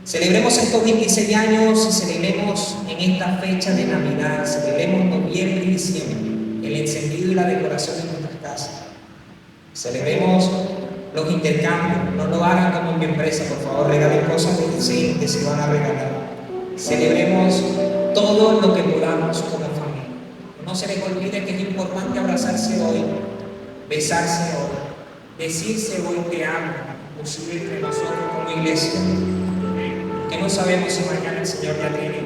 Celebremos estos 26 años y celebremos en esta fecha de Navidad, celebremos noviembre y diciembre, el encendido y la decoración de nuestras casas. Celebremos los intercambios. No lo hagan como en mi empresa, por favor, regalen cosas que se van a regalar. Celebremos todo lo que podamos como familia. No se les olvide que es importante abrazarse hoy, besarse hoy, decirse hoy te amo, inclusive entre nosotros como iglesia, que no sabemos si mañana el Señor ya tiene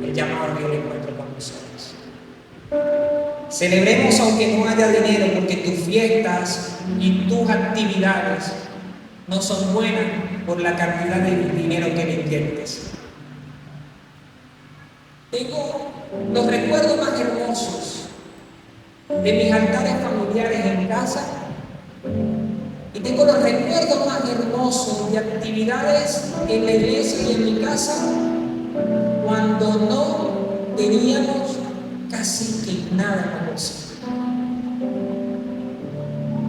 el llamado y el encuentro con nosotros. Celebremos aunque no haya dinero, porque tus fiestas y tus actividades no son buenas por la cantidad de dinero que le inviertes. Tengo los recuerdos más hermosos de mis altares familiares en casa, y tengo los recuerdos más hermosos de actividades en la iglesia y en mi casa cuando no teníamos casi que nada para nosotros.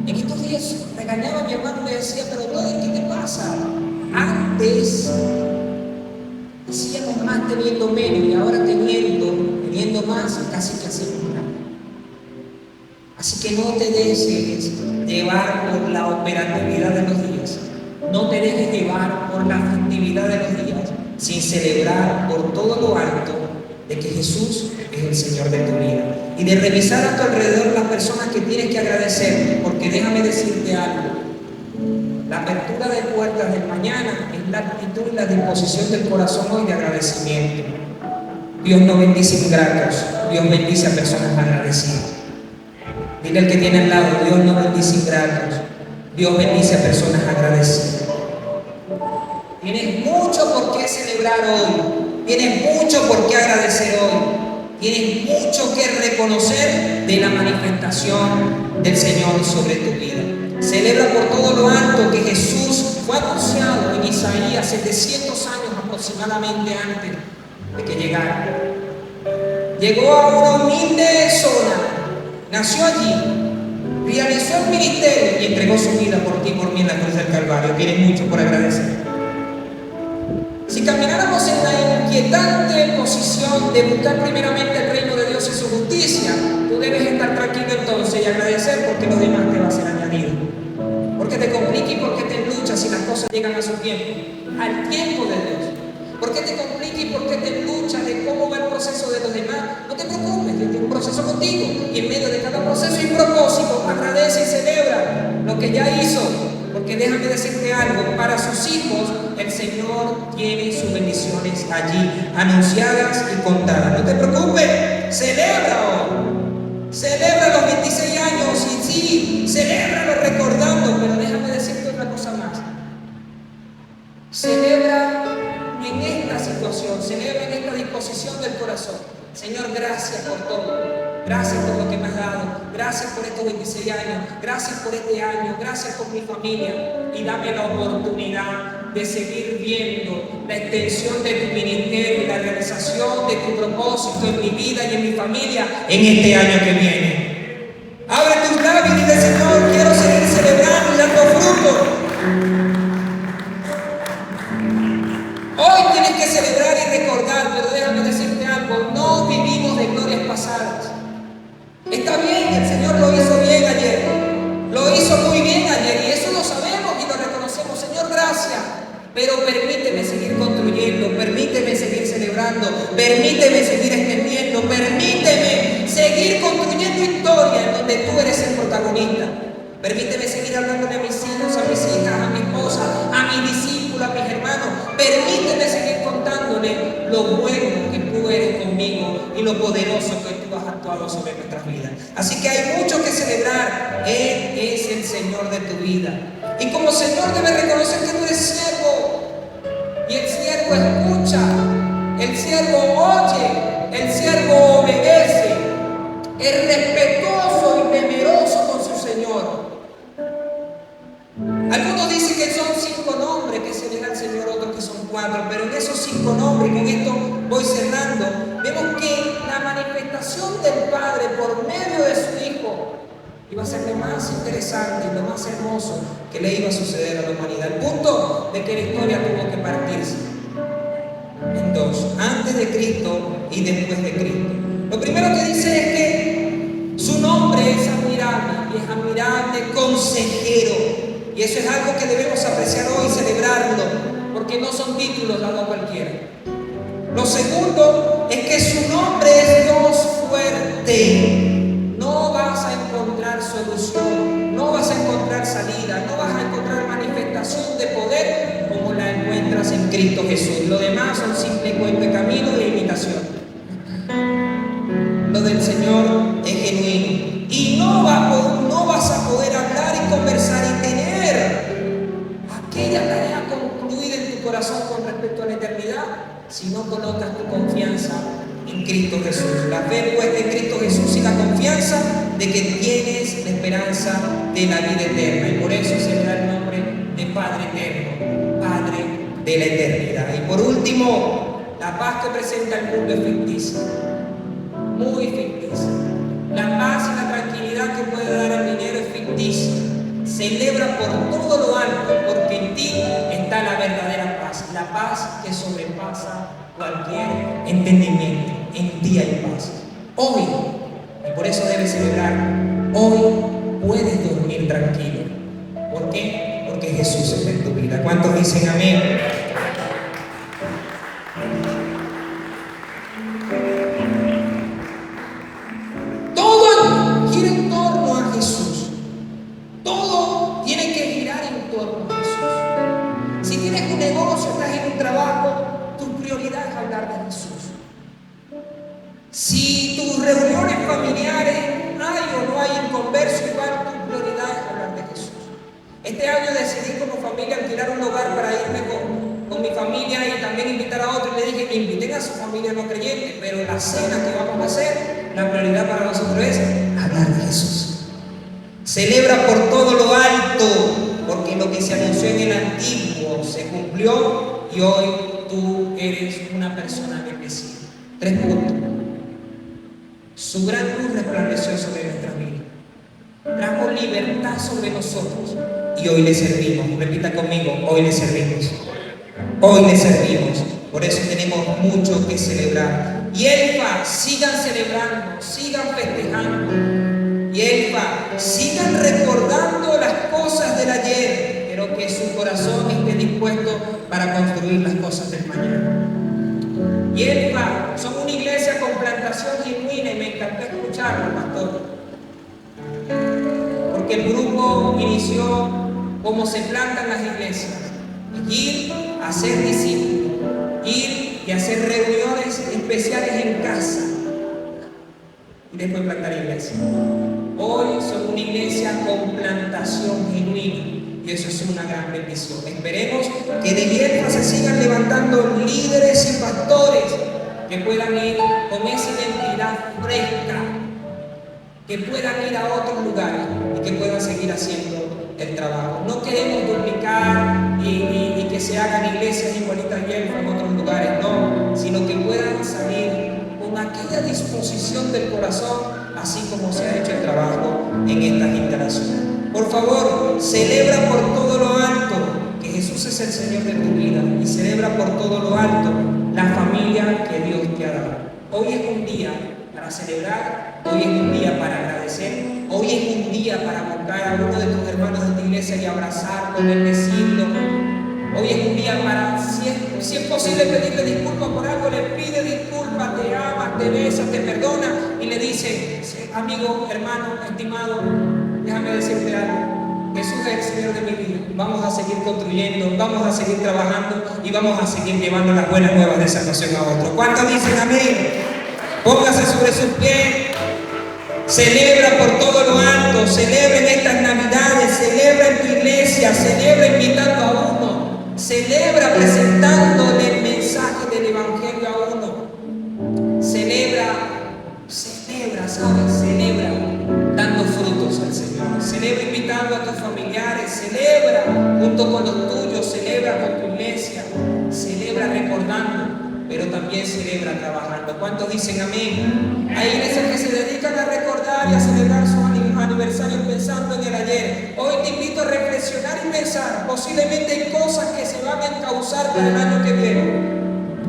En estos días regañaba a mi hermano y me decía, pero brother, ¿qué te pasa? Antes hacíamos más teniendo menos, y ahora teniendo más, casi que hacemos nada. Así que no te dejes llevar por la operatividad de los días. No te dejes llevar por la festividad de los días, sin celebrar por todo lo alto de que Jesús es el Señor de tu vida. Y de revisar a tu alrededor las personas que tienes que agradecer, porque déjame decirte algo. La apertura de puertas del mañana es la actitud y la disposición del corazón hoy de agradecimiento. Dios no bendice ingratos, Dios bendice a personas agradecidas. Dile al que tiene al lado, Dios no bendice ingratos, Dios bendice a personas agradecidas. Tienes mucho por qué celebrar hoy, tienes mucho por qué agradecer hoy, tienes mucho que reconocer de la manifestación del Señor sobre tu vida. Celebra por todo lo alto que Jesús fue anunciado en Isaías 700 años aproximadamente antes de que llegara. Llegó a una humilde zona, nació allí, realizó el ministerio y entregó su vida por ti y por mí en la cruz del Calvario. Tienes mucho por agradecer. Si camináramos en la inquietante posición de buscar primeramente el reino de Dios y su justicia, tú debes estar tranquilo entonces y agradecer, porque lo demás te va a ser añadido. Porque te complica y porque te luchas si las cosas llegan a su tiempo, al tiempo de Dios. ¿Por qué te complica y por qué te luchas de cómo va el proceso de los demás? No te preocupes, Dios tiene un proceso contigo, y en medio de cada proceso y propósito agradece y celebra lo que ya hizo, porque déjame decirte algo, para sus hijos el Señor tiene sus bendiciones allí, anunciadas y contadas. No te preocupes, celebra hoy, celebra los 26 años, y sí, celébralo recordando, pero déjame decirte otra cosa más. Celebra en esta situación, celebra en esta disposición del corazón. Señor, gracias por todo, gracias por lo que me has dado, gracias por estos 26 años, gracias por este año, gracias por mi familia, y dame la oportunidad de seguir viendo la extensión de tu ministerio y la realización de tu propósito en mi vida y en mi familia en este año que viene. Abre tus labios y dile, Señor, quiero seguir celebrando y dando fruto. Hoy tienes que celebrar y recordar, pero déjame decirte algo, no vivimos de glorias pasadas. Está bien, el Señor lo hizo bien ayer, lo hizo muy bien ayer, y eso lo sabemos y lo reconocemos. Señor, gracias, pero permíteme seguir construyendo, permíteme seguir celebrando, permíteme seguir extendiendo, permíteme seguir construyendo historia en donde tú eres el protagonista. Permíteme seguir hablándole a mis hijos, a mis hijas, a mi esposa, a mis discípulos, a mis hermanos. Permíteme seguir contándole lo bueno que tú eres conmigo y lo poderoso que tú has actuado sobre nuestras vidas. Así que hay mucho que celebrar. Él es el Señor de tu vida. Y como Señor debes reconocer que tú eres siervo. Y el siervo escucha, el siervo oye, el siervo obedece. Es respetuoso y temeroso con su Señor. Algunos dicen que son 5 nombres que se le da al Señor, otros que son 4, pero en esos 5 nombres, con esto voy cerrando, vemos que la manifestación del Padre por medio de su Hijo iba a ser lo más interesante y lo más hermoso que le iba a suceder a la humanidad, al punto de que la historia tuvo que partirse en dos, antes de Cristo y después de Cristo. Lo primero que dice es que su nombre es admirable, y es admirable, consejero. Y eso es algo que debemos apreciar hoy, celebrarlo, porque no son títulos dados a cualquiera. Lo segundo es que su nombre es Dios fuerte. No vas a encontrar solución, no vas a encontrar salida, no vas a encontrar manifestación de poder como la encuentras en Cristo Jesús. Lo demás son simple cuento de camino e imitación. Lo del Señor es genuino. Y no vas a poder hablar y conversar y tener aquella tarea concluida en tu corazón con respecto a la eternidad si no colocas tu confianza en Cristo Jesús. La fe puesta en Cristo Jesús y la confianza de que tienes la esperanza de la vida eterna. Y por eso se le da el nombre de Padre Eterno, Padre de la eternidad. Y por último, la paz que presenta el mundo es ficticia, muy ficticia. La paz y la tranquilidad que puede dar el dinero es ficticia. Celebra por todo lo alto, porque en ti está la verdadera paz, la paz que sobrepasa cualquier entendimiento. En ti hay paz. Hoy, y por eso debes celebrar, hoy puedes dormir tranquilo. ¿Por qué? Porque Jesús está en tu vida. ¿Cuántos dicen amén? Todo gira en torno a Jesús. Todo tiene que girar en torno a Jesús. Si tienes un negocio, estás en un trabajo, tu prioridad es hablar de Jesús. Si tus reuniones familiares hay o no hay inconverso, igual tu prioridad es hablar de Jesús. Este año decidí como familia alquilar un lugar para irme con mi familia y también invitar a otros. Le dije que inviten a su familia no creyente, pero la cena que vamos a hacer, la prioridad para nosotros es hablar de Jesús. Celebra por todo lo alto, porque lo que se anunció en el antiguo se cumplió y hoy tú eres una persona bendecida. 3 puntos. Su gran luz resplandeció sobre nuestras vidas. Trajo libertad sobre nosotros y hoy le servimos. Repita conmigo, hoy le servimos. Hoy le servimos. Por eso tenemos mucho que celebrar. Y Elfa, sigan celebrando, sigan festejando. Y Elfa, sigan recordando las cosas del ayer, pero que su corazón esté dispuesto para construir las cosas del mañana. Y Elfa, son una iglesia con plantación genuina y me encantó escucharlo, pastor. Porque el grupo inició como se plantan las iglesias: ir a hacer discípulos, ir y hacer reuniones especiales en casa y después plantar iglesia. Hoy son una iglesia con plantación genuina. Y eso es una gran bendición. Esperemos que de Hierfa se sigan levantando líderes y pastores que puedan ir con esa identidad fresca, que puedan ir a otros lugares y que puedan seguir haciendo el trabajo. No queremos duplicar y que se hagan iglesias igualitas a Hierfa en otros lugares, no, sino que puedan salir con aquella disposición del corazón, así como se ha hecho el trabajo en estas instalaciones. Por favor, celebra por todo lo alto que Jesús es el Señor de tu vida y celebra por todo lo alto la familia que Dios te ha dado. Hoy es un día para celebrar, hoy es un día para agradecer, hoy es un día para buscar a uno de tus hermanos de tu iglesia y abrazarlo, bendecirlo. Hoy es un día para, si es posible, pedirle disculpas por algo, le pide disculpas, te ama, te besa, te perdona y le dice: amigo, hermano, estimado, déjame decirte algo. Jesús es el Señor de mi vida. Vamos a seguir construyendo, vamos a seguir trabajando y vamos a seguir llevando las buenas nuevas de salvación a otros. ¿Cuántos dicen amén? Póngase sobre sus pies. Celebra por todo lo alto. Celebra en estas navidades. Celebra en tu iglesia. Celebra invitando a uno. Celebra presentándole el mensaje del Evangelio a uno. Celebra, ¿sabes? Celebra dando frutos al Señor. Celebra invitando a tus familiares. Celebra junto con los tuyos. Celebra con tu iglesia. Celebra recordando, pero también celebra trabajando. ¿Cuántos dicen amén? Hay iglesias que se dedican a recordar y a celebrar sus aniversarios pensando en el ayer. Hoy te invito a reflexionar y pensar. Posiblemente hay cosas que se van a encauzar para el año que viene.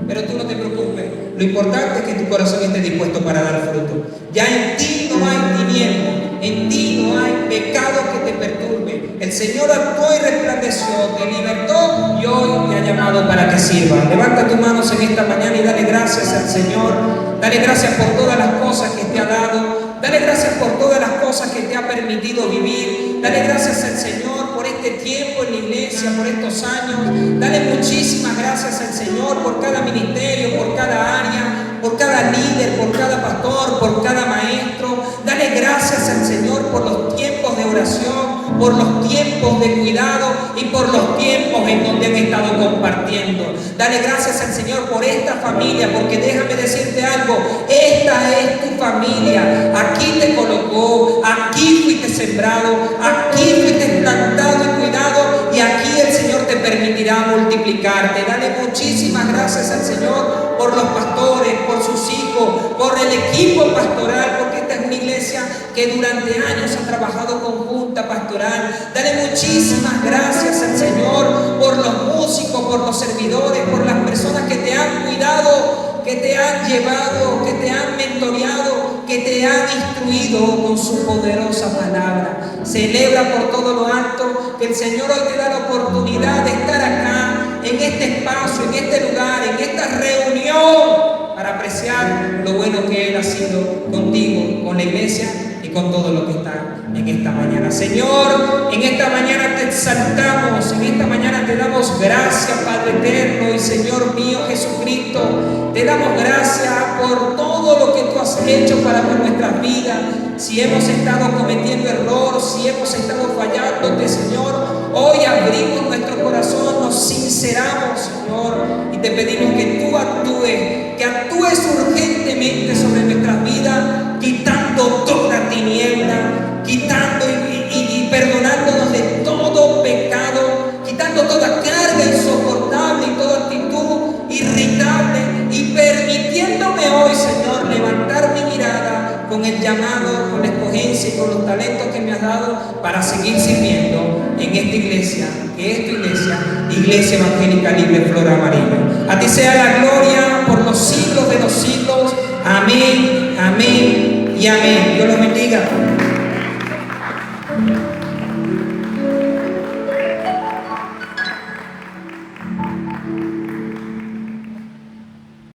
Pero tú no te preocupes. Lo importante es que tu corazón esté dispuesto para dar fruto. Ya en ti no hay tinieblas, en ti no hay pecado que te perturbe. El Señor actuó y resplandeció, te libertó y hoy te ha llamado para que sirva. Levanta tus manos en esta mañana y dale gracias al Señor. Dale gracias por todas las cosas que te ha dado. Dale gracias por todas las cosas que te ha permitido vivir. Dale gracias al Señor por este tiempo en la iglesia, por estos años. Dale muchísimas gracias al Señor por cada ministerio, por cada área, por cada líder, por cada pastor, por cada maestro. Dale gracias al Señor por los tiempos de oración, por los tiempos de cuidado y por los tiempos en donde han estado compartiendo. Dale gracias al Señor por esta familia, porque déjame decirte algo, esta es tu familia. Aquí te colocó, aquí fuiste sembrado, aquí fuiste plantado y cuidado, y aquí el Señor te permitirá multiplicarte. Dale muchísimas gracias al Señor por los pastores, por sus hijos, por el equipo pastoral, porque esta es una iglesia que durante años ha trabajado conjunta pastoral. Dale muchísimas gracias al Señor por los músicos, por los servidores, por las personas que te han cuidado, que te han llevado, que te han mentoreado, que te han instruido con su poderosa palabra. Celebra por todo lo alto que el Señor hoy te da la oportunidad de estar acá, en este espacio, en este lugar, en esta reunión, para apreciar lo bueno que Él ha sido contigo, con la iglesia y con todo lo que está en esta mañana. Señor, en esta mañana te exaltamos, en esta mañana te damos gracias, Padre eterno y Señor mío Jesucristo. Te damos gracias por todo lo que tú has hecho para nuestras vidas. Si hemos estado cometiendo error, si hemos estado fallándote, Señor, hoy abrimos nuestro corazón, nos sinceramos, Señor, y te pedimos que tú actúes urgentemente sobre nuestras vidas, quitando toda tiniebla, quitando y perdonándonos de todo pecado, quitando toda carga insoportable y toda actitud irritable, y permitiéndome hoy, Señor, levantar mi mirada con el llamado, con la escogencia y con los talentos que me has dado para seguir sirviendo en esta iglesia, que es tu iglesia, Iglesia Evangélica Libre Flor Amarillo. A ti sea la gloria por los siglos de los siglos. Amén, amén y amén. Dios los bendiga.